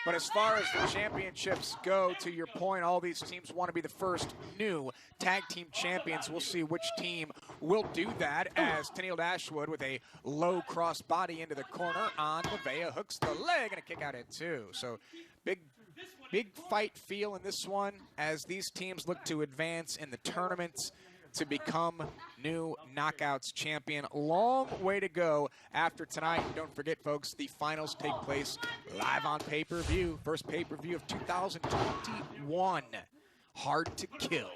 But as far as the championships go, to your point, all these teams want to be the first new tag team champions. We'll see which team will do that, as Tenille Dashwood with a low cross body into the corner on Nevaeh, hooks the leg and a kick out at 2. So big fight feel in this one as these teams look to advance in the tournaments to become new Knockouts champion. Long way to go after tonight. Don't forget, folks, the finals take place live on pay-per-view. First pay-per-view of 2021. Hard to Kill.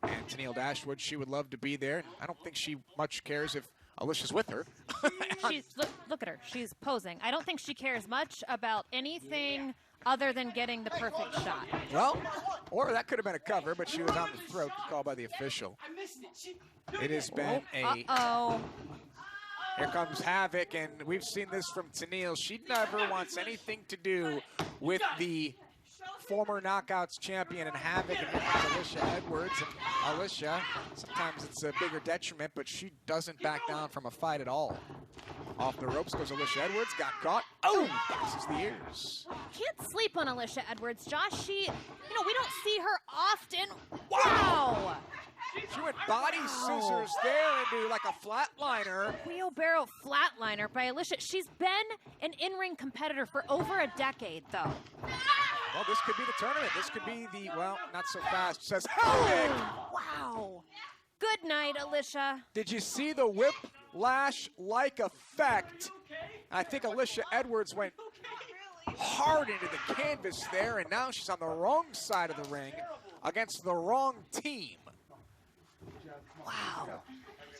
And Tenille Dashwood, she would love to be there. I don't think she much cares if Alicia's with her. Look at her. She's posing. I don't think she cares much about anything other than getting the perfect shot. Well, or that could have been a cover, but she was on the throat, called by the official. It has been a... Here comes Havoc, and we've seen this from Tenille. She never wants anything to do with the former Knockouts champion and Havoc, and Alicia Edwards. And Alicia, sometimes it's a bigger detriment, but she doesn't back down from a fight at all. Off the ropes goes Alicia Edwards, got caught. Oh, boxes the ears. Can't sleep on Alicia Edwards, Josh. We don't see her often. Wow! She went body scissors there into like a flatliner. Wheelbarrow flatliner by Alicia. She's been an in-ring competitor for over a decade, though. Well, this could be the tournament. This could be the, well, not so fast, says Havoc. Wow. Good night, Alicia. Did you see the whiplash-like effect? I think Alicia Edwards went hard into the canvas there, and now she's on the wrong side of the ring against the wrong team. Wow.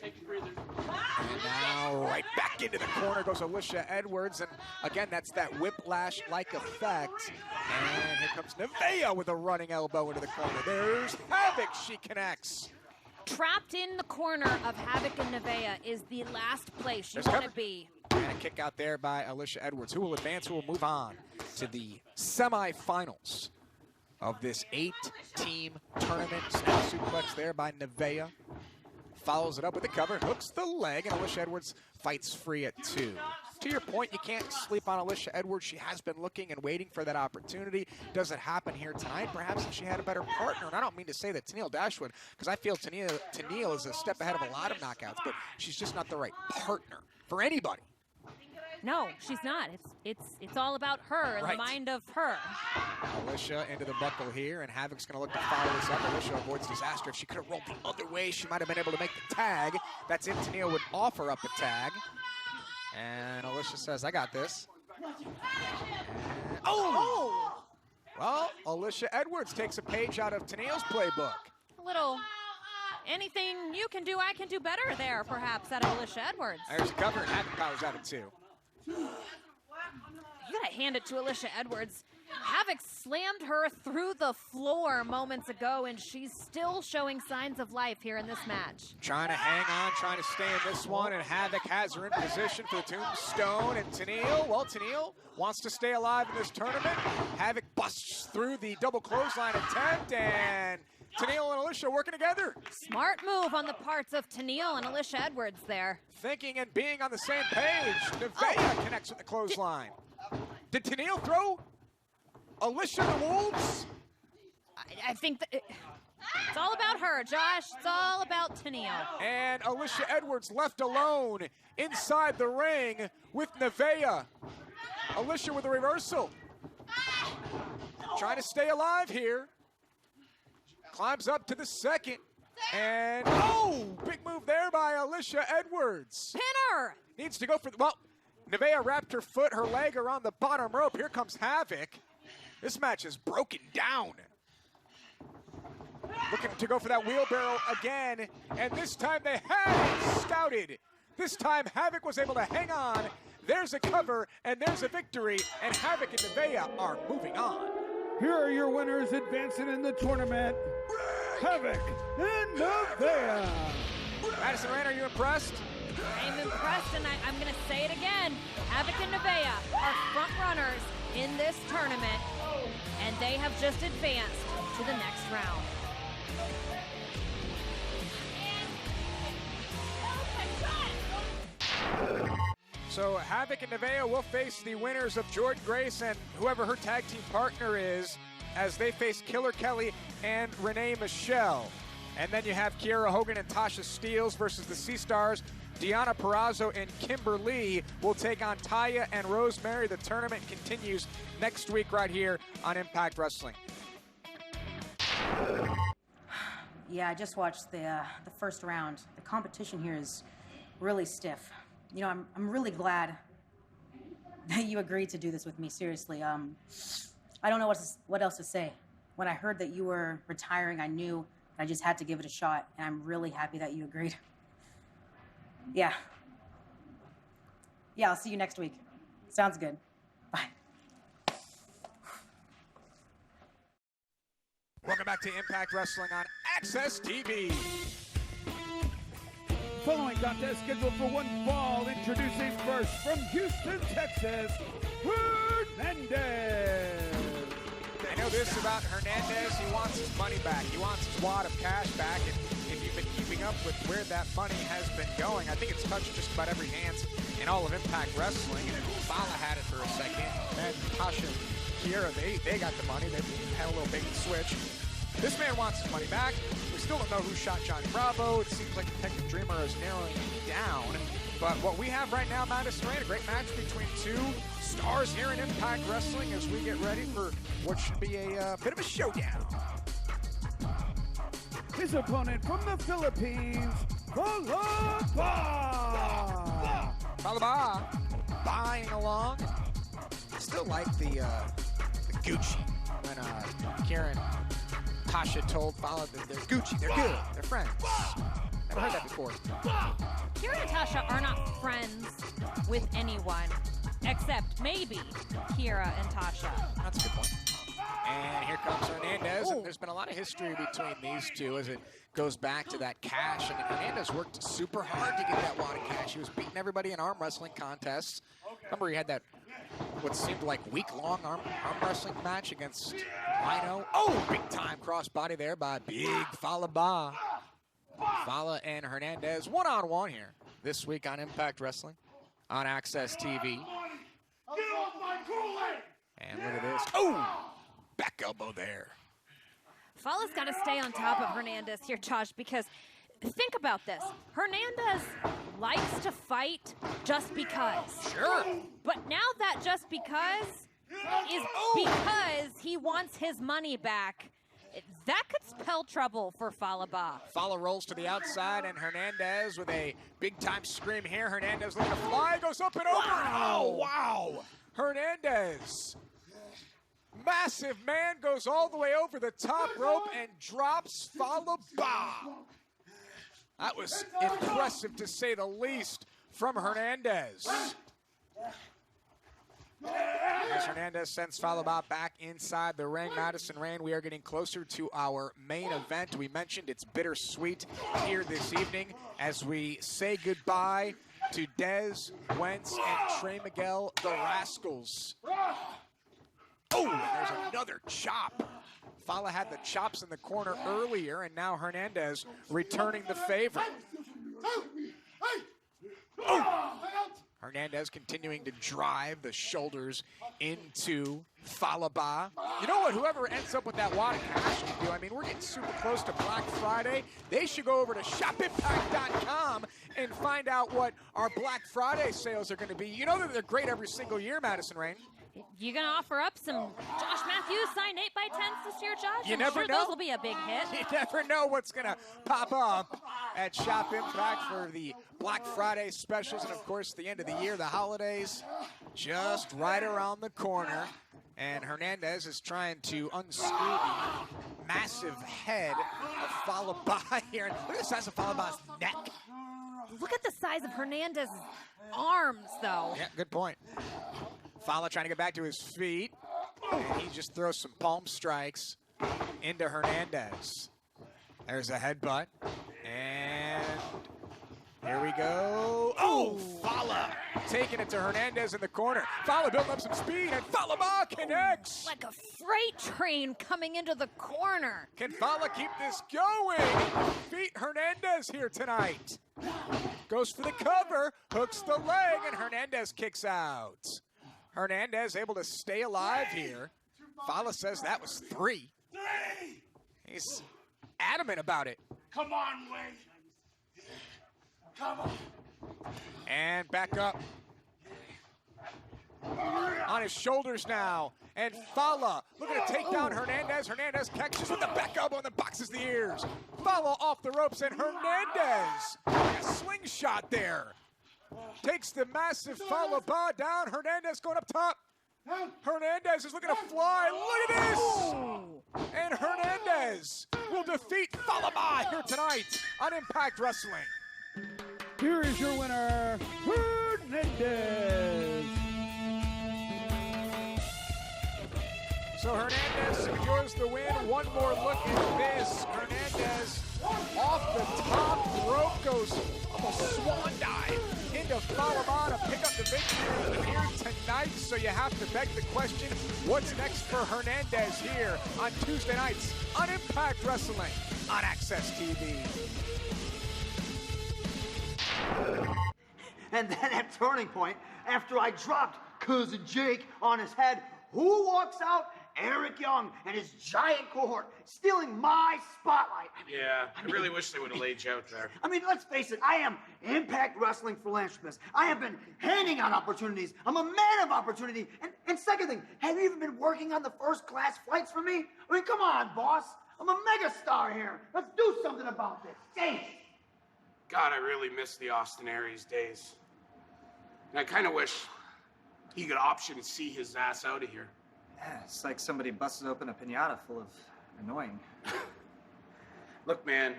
And now right back into the corner goes Alicia Edwards, and again, that's that whiplash-like effect. And here comes Nevaeh with a running elbow into the corner. There's Havoc, she connects. Trapped in the corner of Havoc and Nevaeh is the last place you want to be. And a kick out there by Alicia Edwards, who will advance, who will move on to the semifinals of this 8-team tournament. Snap suplex there by Nevaeh. Follows it up with a cover, hooks the leg, and Alicia Edwards fights free at 2. To your point, you can't sleep on Alicia Edwards. She has been looking and waiting for that opportunity. Does it happen here tonight? Perhaps if she had a better partner. And I don't mean to say that Tenille Dashwood, because I feel Tenille is a step ahead of a lot of knockouts, but she's just not the right partner for anybody. No, she's not. It's all about her and the mind of her. Alicia into the buckle here, and Havoc's going to look to follow this up. Alicia avoids disaster. If she could have rolled the other way, she might have been able to make the tag. That's if Tenille would offer up a tag. And Alicia says, I got this. Oh! Well, Alicia Edwards takes a page out of Tenille's playbook. A little anything you can do, I can do better there, perhaps, out of Alicia Edwards. There's a cover, and Havoc powers out of 2. gotta hand it to Alicia Edwards. Havoc slammed her through the floor moments ago, and she's still showing signs of life here in this match. Trying to hang on, trying to stay in this one, and Havoc has her in position for the tombstone. And Tenille, well, Tenille wants to stay alive in this tournament. Havoc busts through the double clothesline attempt, and Tenille and Alicia working together. Smart move on the parts of Tenille and Alicia Edwards there. Thinking and being on the same page. Nevaeh connects with the clothesline. Did Tenille throw Alicia the Wolves? I think that it's all about her, Josh. It's all about Tenille. And Alicia Edwards left alone inside the ring with Nevaeh. Alicia with a reversal. Trying to stay alive here. Climbs up to the second. And, oh, big move there by Alicia Edwards. Pinner! Needs to go for, well, Nevaeh wrapped her foot, her leg around the bottom rope. Here comes Havoc. This match is broken down. Looking to go for that wheelbarrow again, and this time they have scouted. This time Havoc was able to hang on. There's a cover, and there's a victory, and Havoc and Nevaeh are moving on. Here are your winners advancing in the tournament, Havoc and Nevaeh. Madison Rain, are you impressed? I'm impressed, and I'm going to say it again. Havoc and Nevaeh are front runners in this tournament, and they have just advanced to the next round. So Havoc and Nevaeh will face the winners of Jordynne Grace and whoever her tag team partner is, as they face Killer Kelly and Renee Michelle. And then you have Kiera Hogan and Tasha Steelz versus the Sea Stars. Deonna Purrazzo and Kimber Lee will take on Taya and Rosemary. The tournament continues next week right here on Impact Wrestling. Yeah, I just watched the first round. The competition here is really stiff. You know, I'm really glad that you agreed to do this with me, seriously. I don't know what else to say. When I heard that you were retiring, I knew I just had to give it a shot, and I'm really happy that you agreed. Yeah. Yeah, I'll see you next week. Sounds good. Bye. Welcome back to Impact Wrestling on Access TV. Following contest scheduled for one fall, introducing first from Houston, Texas, Hernandez. I know this about Hernandez. He wants his money back. He wants his wad of cash back. And if you've been keeping up with where that money has been going, I think it's touched just about every hands in all of Impact Wrestling. And Fala had it for a second. And Tasha and Kiera, they got the money. They had a little bait and switch. This man wants his money back. We still don't know who shot Johnny Bravo. It seems like Detective Dreamer is narrowing it down. But what we have right now, Madison Rain, a great match between two stars here in Impact Wrestling as we get ready for what should be a bit of a showdown. His opponent from the Philippines, Falaba. Falaba buying along. Still like the Gucci when Karen Tasha told Fala that they're Gucci, they're good, they're friends. Never heard that before. Kira and Tasha are not friends with anyone, except maybe Kira and Tasha. That's a good point. And here comes Hernandez, and there's been a lot of history between these two as it goes back to that cash. And Hernandez worked super hard to get that wad of cash. He was beating everybody in arm wrestling contests. Remember, he had that what seemed like week-long arm wrestling match against Rhino. Oh, big-time crossbody there by Big Falaba. Fala and Hernandez one-on-one here this week on Impact Wrestling on Access TV. And look at this. Oh, back elbow there. Fala's got to stay on top of Hernandez here, Josh, because think about this. Hernandez likes to fight just because. Sure. But now that just because is because he wants his money back. That could spell trouble for Falaba. Fala rolls to the outside, and Hernandez with a big-time scream here. Hernandez looking to fly, goes up and over. Oh, wow. Hernandez, massive man, goes all the way over the top rope and drops Falaba. That was impressive, to say the least, from Hernandez. as Hernandez sends Falaba back inside the ring. Madison Rain, we are getting closer to our main event. We mentioned it's bittersweet here this evening as we say goodbye to Dez, Wentz, and Trey Miguel, the Rascals. Oh, and there's another chop. Fala had the chops in the corner earlier, and now Hernandez returning the favor. Oh. Hernandez continuing to drive the shoulders into Falaba. You know what? Whoever ends up with that wad of cash can do. I mean, we're getting super close to Black Friday. They should go over to shopimpact.com and find out what our Black Friday sales are going to be. You know that they're great every single year, Madison Rain. You gonna offer up some Josh Matthews signed 8x10s this year, Josh? You never know. Those will be a big hit. You never know what's gonna pop up at Shop Impact for the Black Friday specials, and of course the end of the year, the holidays, just right around the corner. And Hernandez is trying to unscrew the massive head of Falaba here. Look at the size of Falaba's neck. Look at the size of Hernandez's arms, though. Yeah, good point. Fala trying to get back to his feet, and he just throws some palm strikes into Hernandez. There's a headbutt, and here we go. Oh, Fala taking it to Hernandez in the corner. Fala building up some speed, and Falaba connects. Like a freight train coming into the corner. Can Fala keep this going? Beat Hernandez here tonight. Goes for the cover, hooks the leg, and Hernandez kicks out. Hernandez able to stay alive here. Fala says that was 3. He's adamant about it. Come on, Wade. Come on. And back up. On his shoulders now. And Fala looking to take down Hernandez. Hernandez catches with the back elbow and then boxes the ears. Fala off the ropes, and Hernandez, like a slingshot there. Takes the massive Falaba down. Hernandez going up top. Hernandez is looking to fly. Look at this! And Hernandez will defeat Falaba here tonight on Impact Wrestling. Here is your winner, Hernandez. So Hernandez secures the win. One more look at this. Hernandez off the top rope goes almost swan dive into Falaba to pick up the victory here tonight. So you have to beg the question, what's next for Hernandez here on Tuesday nights on Impact Wrestling on Access TV? And then at Turning Point, after I dropped Cousin Jake on his head, who walks out? Eric Young and his giant cohort stealing my spotlight. Yeah, I really wish they would have laid you out there. I mean, let's face it, I am Impact Wrestling philanthropist. I have been handing out opportunities. I'm a man of opportunity. And second thing, have you even been working on the first-class flights for me? I mean, come on, boss. I'm a megastar here. Let's do something about this. Jeez. God, I really miss the Austin Aries days. And I kind of wish he could option see his ass out of here. Yeah, it's like somebody busted open a piñata full of annoying. Look, man,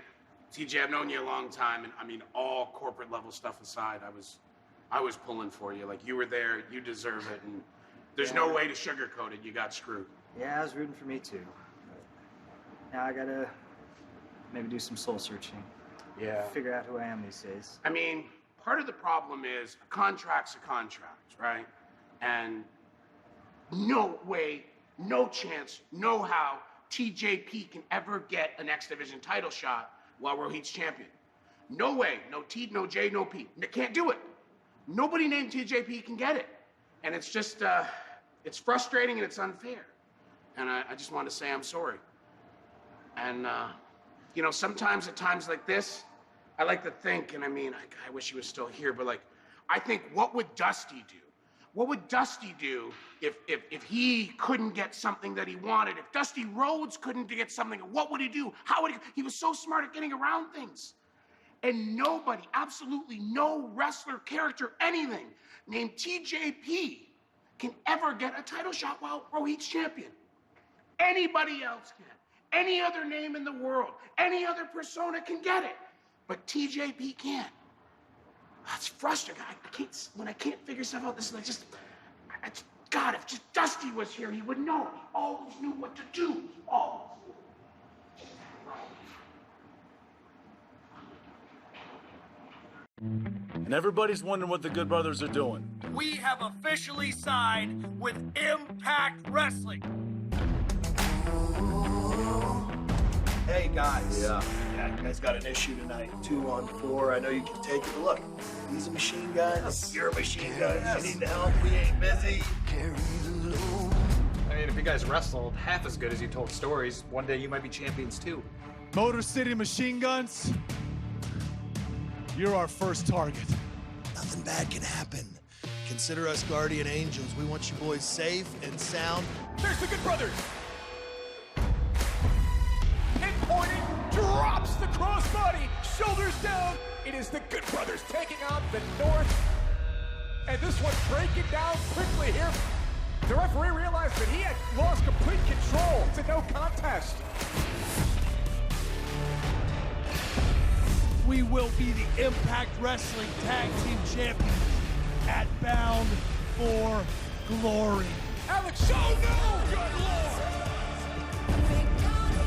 TJ, I've known you a long time, and I mean, all corporate level stuff aside, I was pulling for you. Like, you were there, you deserve it, and there's no way to sugarcoat it. You got screwed. Yeah, I was rooting for me too. But now I gotta maybe do some soul searching. Yeah. Figure out who I am these days. I mean, part of the problem is a contract's a contract, right? And no way, no chance, no how TJP can ever get an X Division title shot while Rohit's champion. No way, no T, no J, no P. They can't do it. Nobody named TJP can get it. And it's just, it's frustrating and it's unfair. And I just want to say I'm sorry. And, you know, sometimes at times like this, I like to think, and I mean, I wish he was still here, but like, I think, what would Dusty do? What would Dusty do if he couldn't get something that he wanted? If Dusty Rhodes couldn't get something, what would he do? How would he was so smart at getting around things. And nobody, absolutely no wrestler, character, anything named TJP can ever get a title shot while Rohit's champion. Anybody else can. Any other name in the world, any other persona can get it. But TJP can't. That's frustrating. When I can't figure stuff out, this is like just, God, if just Dusty was here, he would know. He always knew what to do. Always. And everybody's wondering what the Good Brothers are doing. We have officially signed with Impact Wrestling. Hey guys. Yeah, you guys got an issue tonight. 2-on-4. I know you can take it. But look, he's a machine gun. You're a machine gun. Yes. You need help. We ain't busy. I mean, if you guys wrestled half as good as you told stories, one day you might be champions too. Motor City Machine Guns, you're our first target. Nothing bad can happen. Consider us guardian angels. We want you boys safe and sound. There's the Good Brothers. Pinpointing, drops the crossbody, shoulders down. It is the Good Brothers taking on the North. And this one breaking down quickly here. The referee realized that he had lost complete control. It's a no contest. We will be the Impact Wrestling Tag Team Champions at Bound for Glory. Alex, oh no! Good Lord!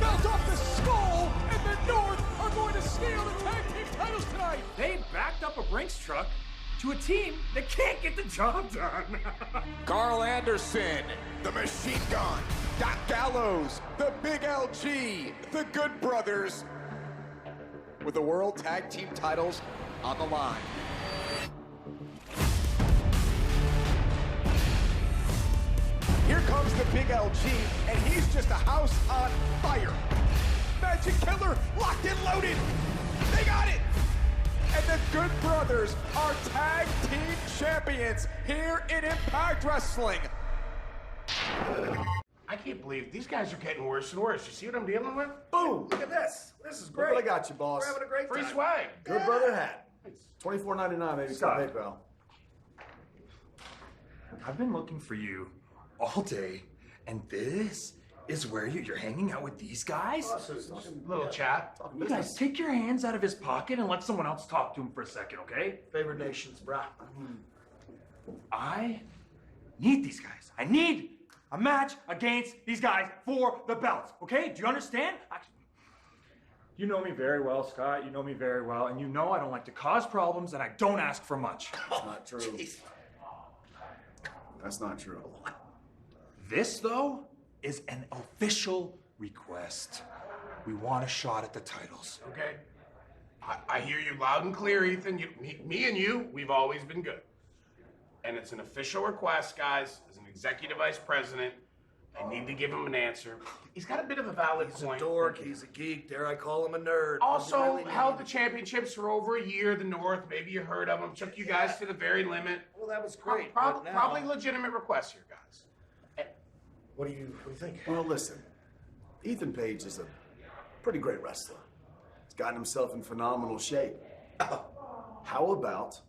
Belt off the skull, and the North are going to steal the tag team titles tonight. They backed up a Brinks truck to a team that can't get the job done. Carl Anderson, the Machine Gun, Doc Gallows, the Big LG, the Good Brothers, with the World Tag Team titles on the line. Here comes the Big LG, and he's just a house on fire. Magic Killer locked and loaded. They got it. And the Good Brothers are tag team champions here in Impact Wrestling. I can't believe these guys are getting worse and worse. You see what I'm dealing with? Boom! Look at this. This is great. Look what I got you, boss. We're having a great Free time. swag. Good Brother hat. $24.99, maybe. Stop. Some PayPal. I've been looking for you all day, and this is where you're hanging out with these guys? Little chat. You guys, take your hands out of his pocket and let someone else talk to him for a second, okay? Favorite nations, brah. I need these guys. I need a match against these guys for the belts, okay? Do you understand? You know me very well, Scott. You know me very well. And you know I don't like to cause problems and I don't ask for much. That's not true. That's not true. This, though, is an official request. We want a shot at the titles. Okay. I hear you loud and clear, Ethan. Me and you, we've always been good. And it's an official request, guys. As an executive vice president, I need to give him an answer. He's got a bit of a valid point. He's a dork. He's a geek. Dare I call him a nerd? Also, held the championships for over a year, the North. Maybe you heard of him. Took you guys to the very limit. Well, that was great. Probably legitimate request here, guys. What do you think? Well, listen. Ethan Page is a pretty great wrestler. He's gotten himself in phenomenal shape. How about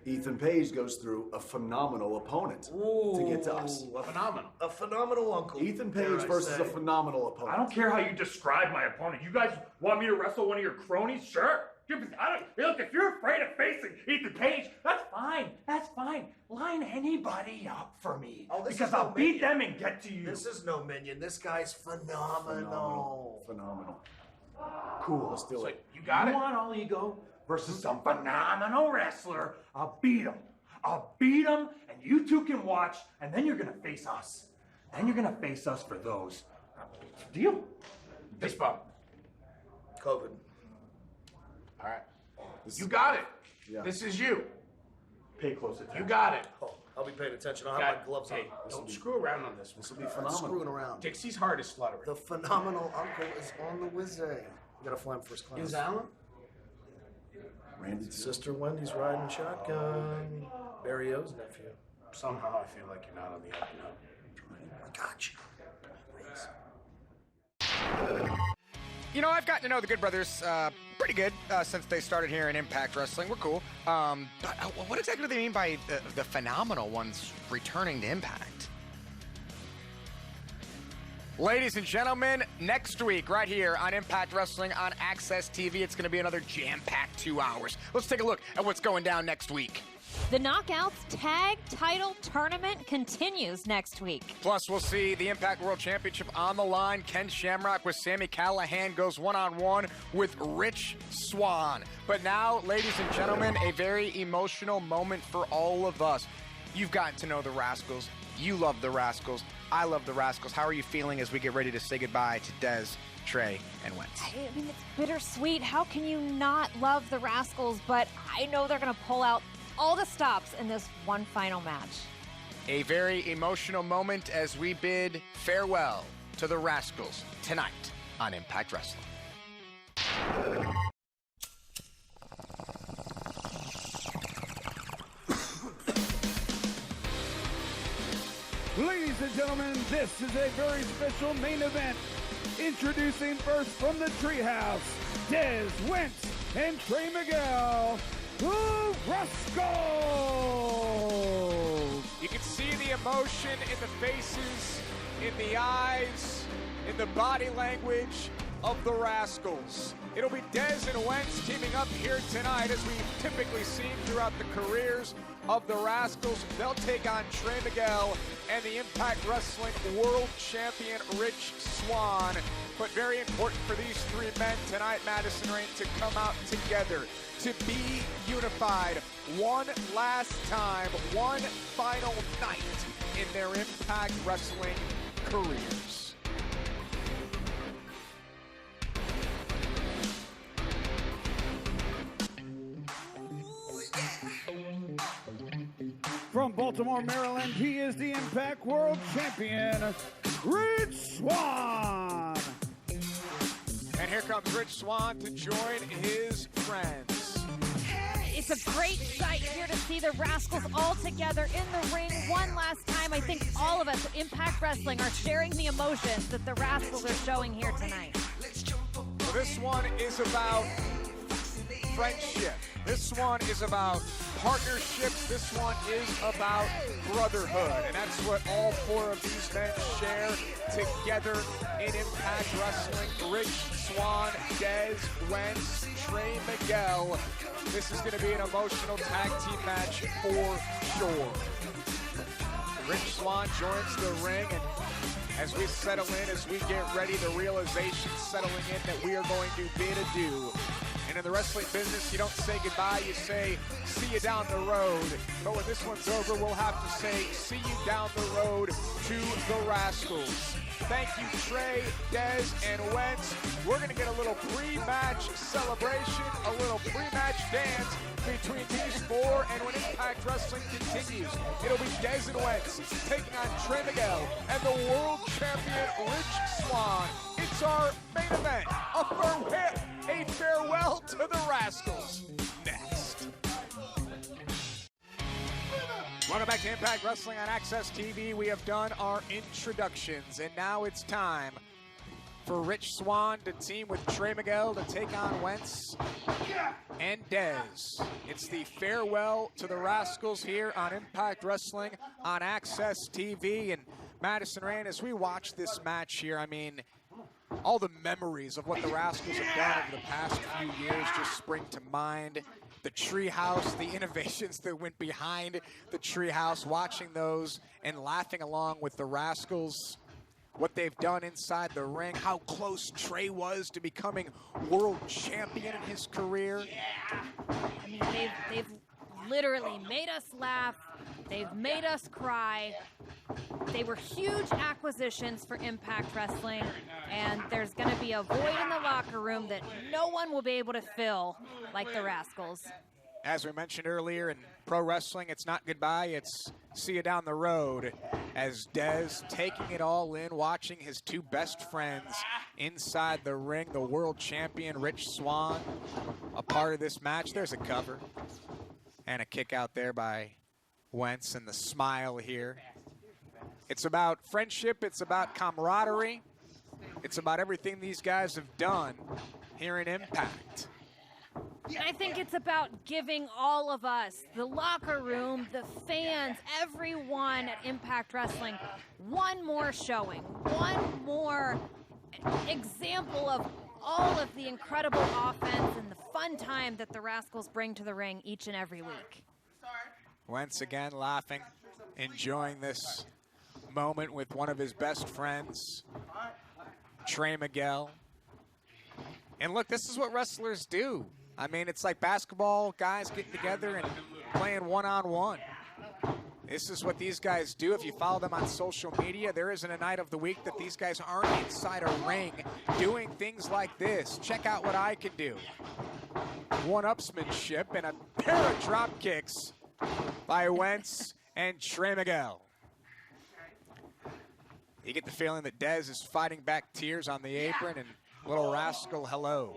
Ethan Page goes through a phenomenal opponent to get to us? A phenomenal uncle. Ethan Page versus a phenomenal opponent. I don't care how you describe my opponent. You guys want me to wrestle one of your cronies? Sure. Look, if you're afraid of facing Ethan Page, that's fine. That's fine. Line anybody up for me. Because I'll beat them and get to you. This is no minion. This guy's phenomenal. Phenomenal. Cool. Let's do it. You got it? You want all ego versus some phenomenal wrestler? I'll beat him. I'll beat him, and you two can watch, and then you're going to face us. Then you're going to face us for those. Deal? Fist bump. COVID. All right. You got it. Yeah. This is you. Pay close attention. You got it. Oh, I'll be paying attention. I'll have my gloves on. Hey, don't screw around on this one. This will be I'm phenomenal. screwing around. Dixie's heart is fluttering. The phenomenal uncle is on the wizard. You gotta fly him first class. Is Alan? Randy's Sister Wendy's riding shotgun. Barry O's nephew. Somehow I feel like you're not on the up and up. I got you. You know, I've gotten to know the Good Brothers pretty good since they started here in Impact Wrestling. We're cool. But what exactly do they mean by the phenomenal ones returning to Impact? Ladies and gentlemen, next week, right here on Impact Wrestling on Access TV, it's going to be another jam-packed 2 hours. Let's take a look at what's going down next week. The Knockouts Tag Title Tournament continues next week. Plus, we'll see the Impact World Championship on the line. Ken Shamrock with Sami Callihan goes one-on-one with Rich Swann. But now, ladies and gentlemen, a very emotional moment for all of us. You've gotten to know the Rascals. You love the Rascals. I love the Rascals. How are you feeling as we get ready to say goodbye to Dez, Trey, and Wentz? I mean, it's bittersweet. How can you not love the Rascals? But I know they're going to pull out all the stops in this one final match. A very emotional moment as we bid farewell to the Rascals tonight on Impact Wrestling. Ladies and gentlemen, this is a very special main event. Introducing first from the Treehouse, Dez, Wentz, and Trey Miguel, the Rascals! You can see the emotion in the faces, in the eyes, in the body language of the Rascals. It'll be Dez and Wentz teaming up here tonight, as we've typically seen throughout the careers of the Rascals. They'll take on Trey Miguel and the Impact Wrestling World Champion Rich Swann. But very important for these three men tonight, Madison Rayne, to come out together, to be unified one last time, one final night in their Impact Wrestling careers. From Baltimore, Maryland, he is the Impact World Champion, Rich Swann. And here comes Rich Swann to join his friends. It's a great sight here to see the Rascals all together in the ring one last time. I think all of us at Impact Wrestling are sharing the emotions that the Rascals are showing here tonight. So this one is about friendship. This one is about partnerships. This one is about brotherhood. And that's what all four of these men share together in Impact Wrestling. Rich Swann, Dez, Wentz, Trey Miguel. This is going to be an emotional tag team match for sure. Rich Swann joins the ring, and as we settle in, as we get ready, the realization settling in that we are going to bid adieu. And in the wrestling business, you don't say goodbye, you say, see you down the road. But when this one's over, we'll have to say, see you down the road to the Rascals. Thank you, Trey, Dez, and Wentz. We're going to get a little pre-match celebration, a little pre-match dance between these four, and when Impact Wrestling continues, it'll be Dez and Wentz taking on Trey Miguel and the world champion Rich Swann. It's our main event, a farewell to the Rascals. Next. Welcome back to Impact Wrestling on Access TV. We have done our introductions, and now it's time for Rich Swann to team with Trey Miguel to take on Wentz and Dez. It's the farewell to the Rascals here on Impact Wrestling on Access TV. And Madison Rayne, as we watch this match here, I mean, all the memories of what the Rascals have done over the past few years just spring to mind. The treehouse, the innovations that went behind the treehouse, watching those and laughing along with the Rascals. What they've done inside the ring, how close Trey was to becoming world champion in his career. I mean, they've literally made us laugh. They've made us cry. They were huge acquisitions for Impact Wrestling, and there's going to be a void in the locker room that no one will be able to fill like the Rascals. As we mentioned earlier, in pro wrestling, it's not goodbye, it's see you down the road. As Dez taking it all in, watching his two best friends inside the ring, the world champion Rich Swann, a part of this match. There's a cover and a kick out there by Wentz, and the smile here. It's about friendship, it's about camaraderie, it's about everything these guys have done here in Impact. I think it's about giving all of us, the locker room, the fans, everyone at Impact Wrestling, one more showing, one more example of all of the incredible offense and the fun time that the Rascals bring to the ring each and every week. Once again laughing, enjoying this moment with one of his best friends, Trey Miguel. And look, this is what wrestlers do. I mean, it's like basketball guys getting together and playing one-on-one. This is what these guys do. If you follow them on social media, there isn't a night of the week that these guys aren't inside a ring doing things like this. Check out what I can do. One-upsmanship and a pair of drop kicks by Wentz and Trey Miguel. You get the feeling that Dez is fighting back tears on the apron, and Little Rascal, hello.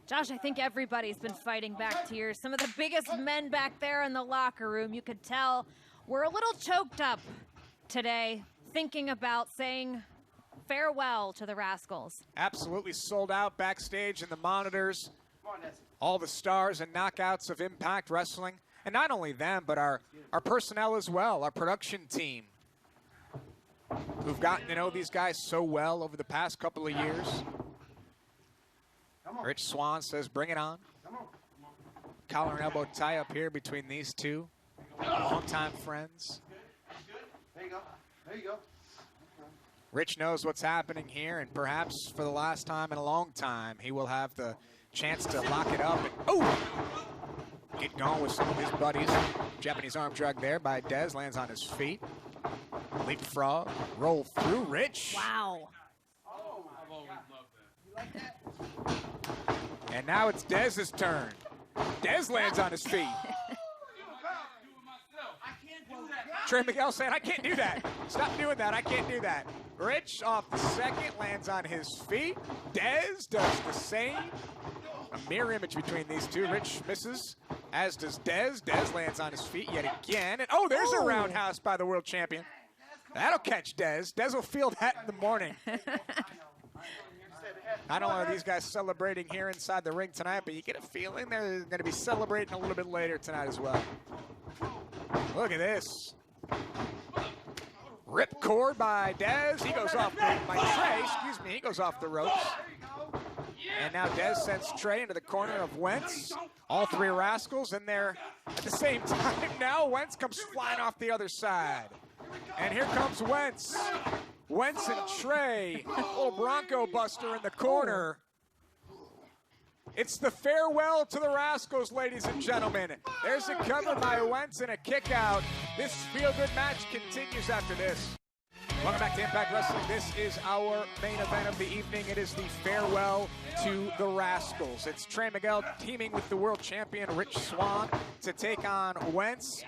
Josh, I think everybody's been fighting back tears. Some of the biggest men back there in the locker room, you could tell, were a little choked up today, thinking about saying farewell to the Rascals. Absolutely sold out backstage in the monitors. All the stars and knockouts of Impact Wrestling. And not only them, but our personnel as well, our production team, who've gotten to know these guys so well over the past couple of years. Rich Swann says, bring it on. Collar and elbow tie up here between these two longtime friends. There you go. There you go. Rich knows what's happening here, and perhaps for the last time in a long time, he will have the chance to lock it up and get going with some of his buddies. Japanese arm drag there by Dez, lands on his feet. Leapfrog, roll through, Rich. Wow. And now it's Dez's turn. Dez lands on his feet. Trey Miguel saying, I can't do that. Stop doing that, I can't do that. Rich off the second, lands on his feet. Dez does the same. A mirror image between these two. Rich misses, as does Dez. Dez lands on his feet yet again. And oh, there's a roundhouse by the world champion. That'll catch Dez. Dez will feel that in the morning. Not only are these guys celebrating here inside the ring tonight, but you get a feeling they're going to be celebrating a little bit later tonight as well. Look at this. Ripcord by Dez. He goes off he goes off the ropes. And now Dez sends Trey into the corner of Wentz. All three Rascals in there at the same time. Now Wentz comes flying off the other side. And here comes Wentz. Wentz and Trey, little Bronco Buster in the corner. It's the farewell to the Rascals, ladies and gentlemen. There's a cover by Wentz and a kick out. This feel-good match continues after this. Welcome back to Impact Wrestling. This is our main event of the evening. It is the farewell to the Rascals. It's Trey Miguel teaming with the world champion Rich Swann to take on Wentz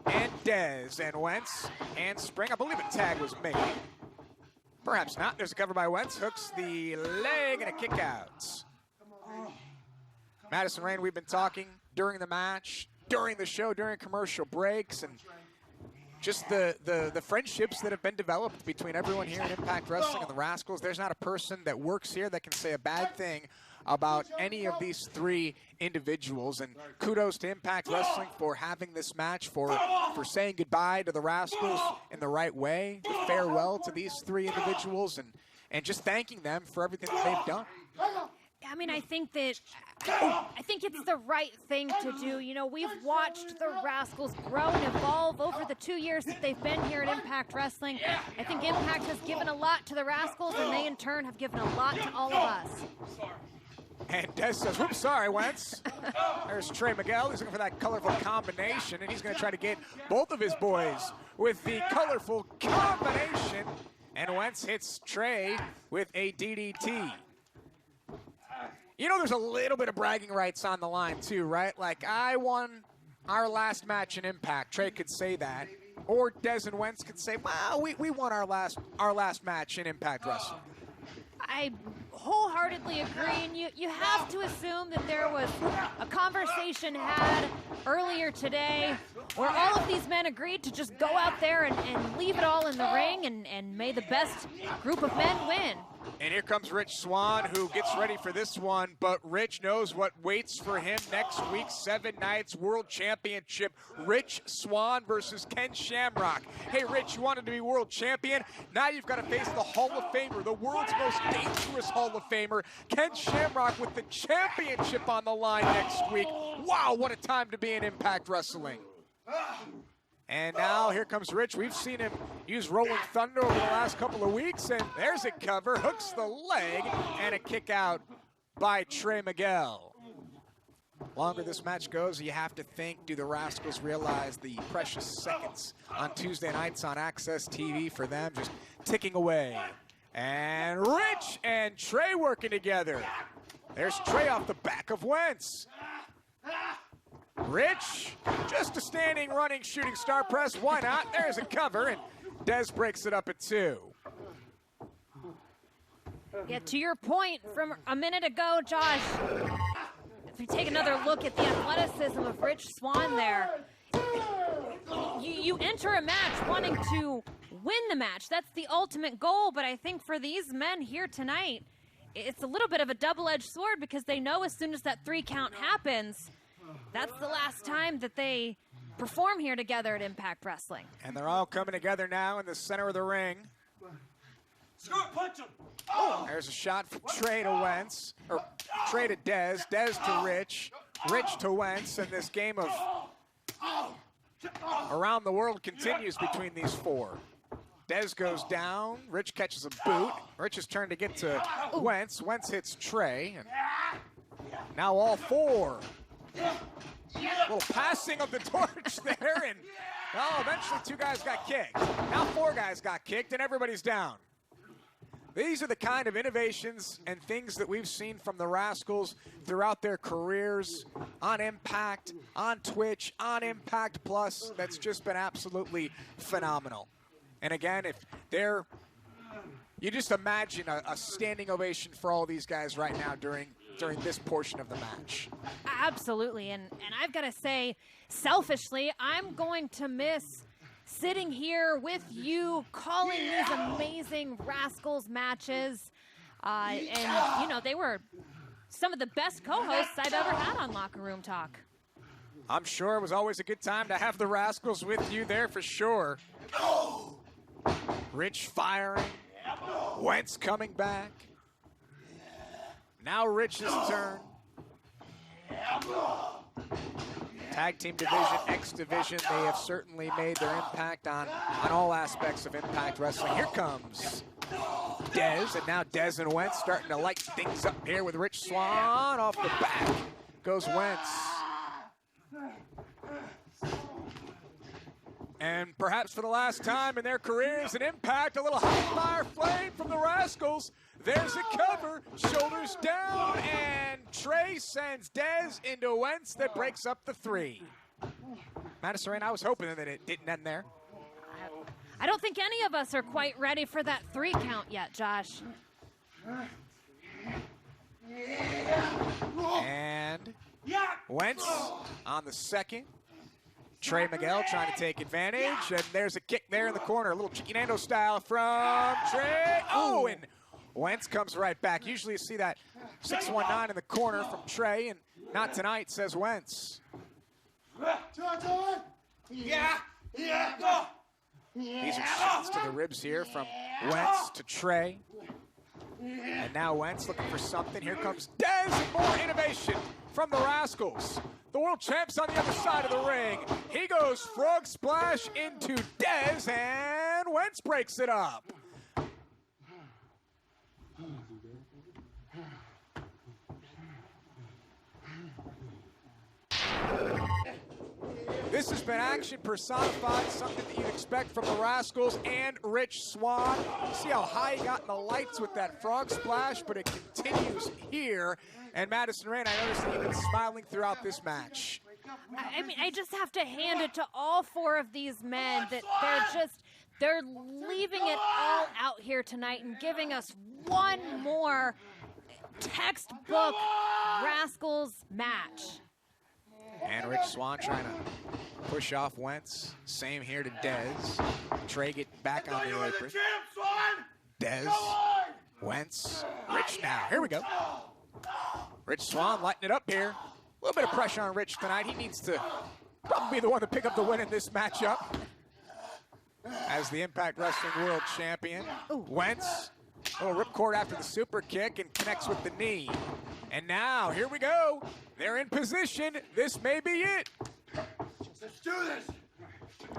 and Dez. And Wentz and Spring, I believe a tag was made. Perhaps not. There's a cover by Wentz. Hooks the leg and a kick out. Madison Rain, we've been talking during the match, during the show, during commercial breaks, and just the friendships that have been developed between everyone here at Impact Wrestling and the Rascals. There's not a person that works here that can say a bad thing about any of these three individuals. And kudos to Impact Wrestling for having this match, for saying goodbye to the Rascals in the right way, the farewell to these three individuals, and just thanking them for everything that they've done. I mean, I think it's the right thing to do. You know, we've watched the Rascals grow and evolve over the 2 years that they've been here at Impact Wrestling. I think Impact has given a lot to the Rascals, and they in turn have given a lot to all of us. And Dez says, whoops, sorry, Wentz. There's Trey Miguel. He's looking for that colorful combination, and he's going to try to get both of his boys with the colorful combination. And Wentz hits Trey with a DDT. You know, there's a little bit of bragging rights on the line, too, right? Like, I won our last match in Impact. Trey could say that. Or Dez and Wentz could say, well, we won our last match in Impact Wrestling. I wholeheartedly agree, and you have to assume that there was a conversation had earlier today where all of these men agreed to just go out there and leave it all in the ring, and may the best group of men win. And here comes Rich Swann, who gets ready for this one, but Rich knows what waits for him next week. 7 nights, World Championship. Rich Swann versus Ken Shamrock. Hey, Rich, you wanted to be world champion? Now you've got to face the Hall of Famer, the world's most dangerous Hall of Famer, Ken Shamrock, with the championship on the line next week. Wow, what a time to be in Impact Wrestling. And now here comes Rich. We've seen him use Rolling Thunder over the last couple of weeks, and there's a cover, hooks the leg, and a kick out by Trey Miguel. Longer this match goes, you have to think, do the Rascals realize the precious seconds on Tuesday nights on Access TV for them just ticking away? And Rich and Trey working together. There's Trey off the back of Wentz. Rich, just a standing, running, shooting star press. Why not? There's a cover, and Dez breaks it up at 2. Yeah, to your point from a minute ago, Josh, if you take another look at the athleticism of Rich Swann there, you enter a match wanting to win the match. That's the ultimate goal, but I think for these men here tonight, it's a little bit of a double-edged sword because they know as soon as that 3 count happens, that's the last time that they perform here together at Impact Wrestling. And they're all coming together now in the center of the ring. Punch him! There's a shot from Trey to Wentz, or Trey to Dez, Dez to Rich, Rich to Wentz, and this game of around the world continues between these 4. Dez goes down, Rich catches a boot, Rich's turn to get to Wentz, Wentz hits Trey, and now all 4. Little passing of the torch there, and eventually 2 guys got kicked. Now 4 guys got kicked, and everybody's down. These are the kind of innovations and things that we've seen from the Rascals throughout their careers on Impact, on Twitch, on Impact Plus. That's just been absolutely phenomenal. And again, you just imagine a standing ovation for all these guys right now during this portion of the match. Absolutely, and I've got to say, selfishly, I'm going to miss sitting here with you, calling these amazing Rascals matches. And, you know, they were some of the best co-hosts I've ever had on Locker Room Talk. I'm sure it was always a good time to have the Rascals with you there for sure. Rich firing. Wentz coming back. Now Rich's turn. Tag team division, X division, they have certainly made their impact on all aspects of Impact Wrestling. Here comes Dez, and now Dez and Wentz starting to light things up here with Rich Swann. Off the back goes Wentz. And perhaps for the last time in their careers in Impact, a little hot fire flame from the Rascals. There's a cover, shoulders down, and Trey sends Dez into Wentz that breaks up the 3. Madison Rain, I was hoping that it didn't end there. I don't think any of us are quite ready for that 3 count yet, Josh. And Wentz on the second. Trey Miguel trying to take advantage, and there's a kick there in the corner, a little Chiquinando style from Trey. Oh, and Wentz comes right back. Usually you see that 619 in the corner from Trey, and not tonight, says Wentz. These are shots to the ribs here from Wentz to Trey. And now Wentz looking for something. Here comes Dez, and more innovation from the Rascals. The world champ's on the other side of the ring. He goes frog splash into Dez, and Wentz breaks it up. This has been action personified, something that you'd expect from the Rascals and Rich Swann. See how high he got in the lights with that frog splash, but it continues here. And Madison Rain, I noticed that you've been smiling throughout this match. I mean, I just have to hand it to all 4 of these men that they're leaving it all out here tonight and giving us one more textbook Rascals match. And Rich Swann trying to push off Wentz. Same here to Dez. Trey get back on the apron. Dez, Wentz, Rich now. Here we go. Rich Swann lighting it up here. A little bit of pressure on Rich tonight. He needs to probably be the one to pick up the win in this matchup as the Impact Wrestling World Champion. Wentz, a little ripcord after the super kick and connects with the knee. And now, here we go. They're in position. This may be it. Let's do this.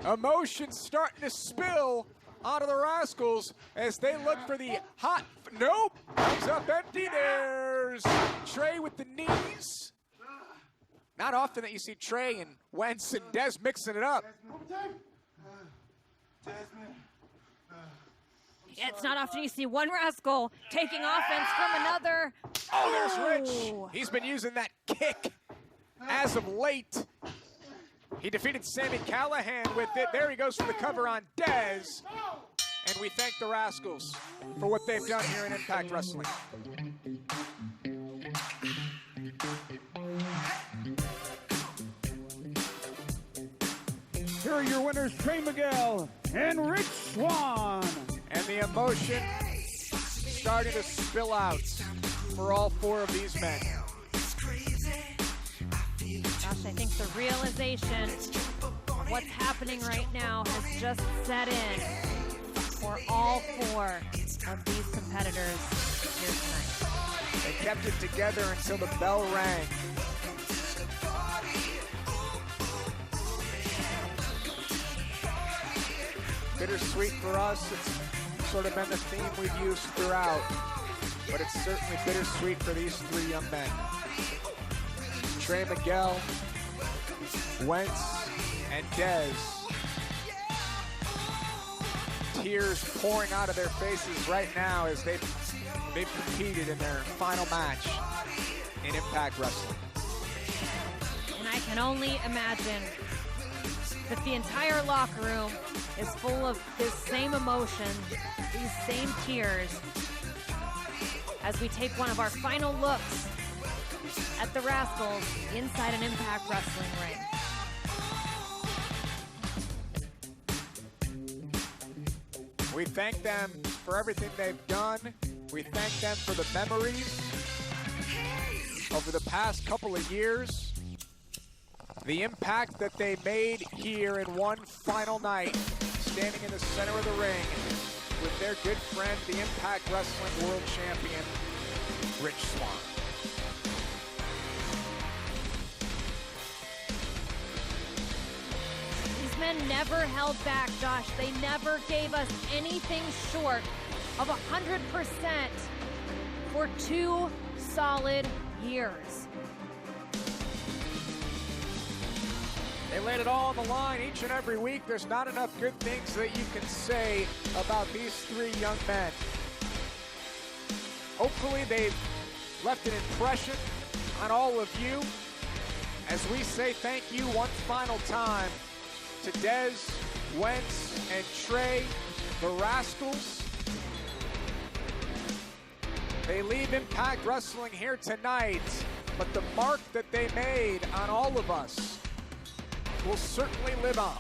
Emotion starting to spill onto the Rascals as they look for the hot. Nope. Comes up empty. There's Trey with the knees. Not often that you see Trey and Wentz and Dez mixing it up. Yeah, it's not often you see one Rascal taking offense from another. Oh, there's Rich. He's been using that kick as of late. He defeated Sami Callihan with it. There he goes for the cover on Dez. And we thank the Rascals for what they've done here in Impact Wrestling. Here are your winners, Trey Miguel and Rich Swann. And the emotion starting to spill out for all four of these men. Gosh, I think the realization of what's happening right now has just set in for all four of these competitors here tonight. They kept it together until the bell rang. Bittersweet for us. It's sort of been the theme we've used throughout, but it's certainly bittersweet for these three young men. Trey Miguel, Wentz, and Dez. Tears pouring out of their faces right now as they've competed in their final match in Impact Wrestling. And I can only imagine that the entire locker room is full of this same emotion, these same tears, as we take one of our final looks at the Rascals inside an Impact Wrestling ring. We thank them for everything they've done. We thank them for the memories over the past couple of years. The impact that they made here in one final night, standing in the center of the ring with their good friend, the Impact Wrestling World Champion, Rich Swann. These men never held back, Josh. They never gave us anything short of 100% for 2 solid years. They laid it all on the line each and every week. There's not enough good things that you can say about these three young men. Hopefully they've left an impression on all of you as we say thank you one final time to Dez, Wentz, and Trey, the Rascals. They leave Impact Wrestling here tonight, but the mark that they made on all of us will certainly live on.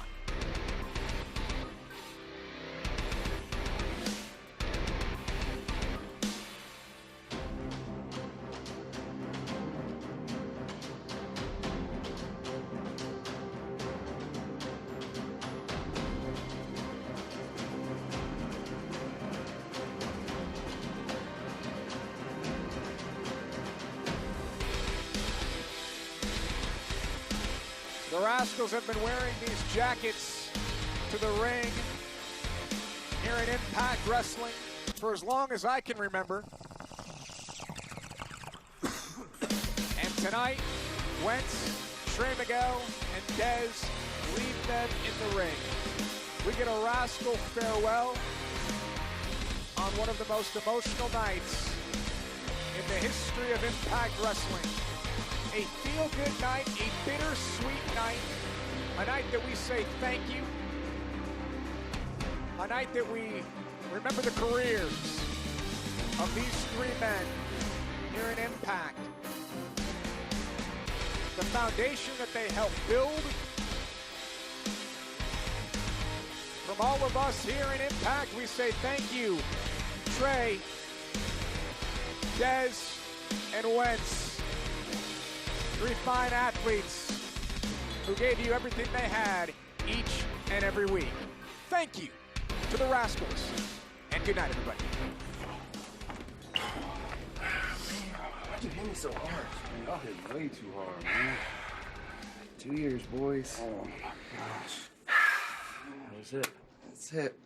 The Rascals have been wearing these jackets to the ring here in Impact Wrestling for as long as I can remember. And tonight, Wentz, Trey Miguel, and Dez leave them in the ring. We get a Rascal farewell on one of the most emotional nights in the history of Impact Wrestling. A feel-good night, a bittersweet night, a night that we say thank you, a night that we remember the careers of these three men here in Impact, the foundation that they helped build. From all of us here in Impact, we say thank you, Trey, Dez, and Wentz. Three fine athletes who gave you everything they had each and every week. Thank you to the Rascals, and good night, everybody. Why'd you hit me so hard? Y'all hit way too hard, man. 2 years, boys. Oh, my gosh. That was it. That's it.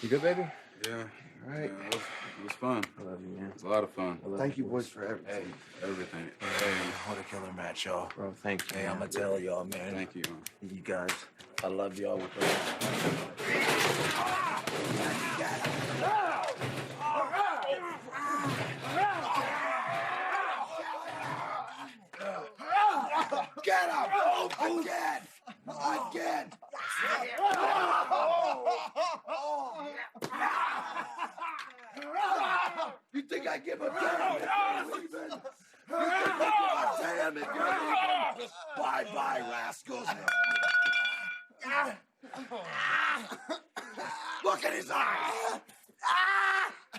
You good, baby? Yeah. All right. Yeah, it was fun. I love you, man. It was a lot of fun. Thank you, boys, for everything. Everything. Hey, what a killer match, y'all. Bro, thank you. Hey, I'm going to tell y'all, man. Thank you. You guys, I love y'all with Get up! Again! Again! You think I give a damn? God damn it! Bye-bye, rascals! Look at his eyes!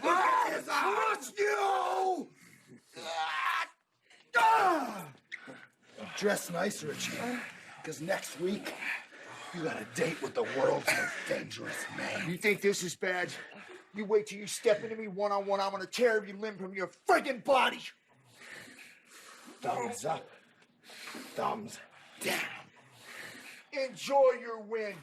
Look at his eyes! You! Dress nicer, Chief, because next week you got a date with the world's most dangerous man. You think this is bad? You wait till you step into me one-on-one, I'm gonna tear every limb from your friggin' body! Thumbs up, thumbs down. Enjoy your win.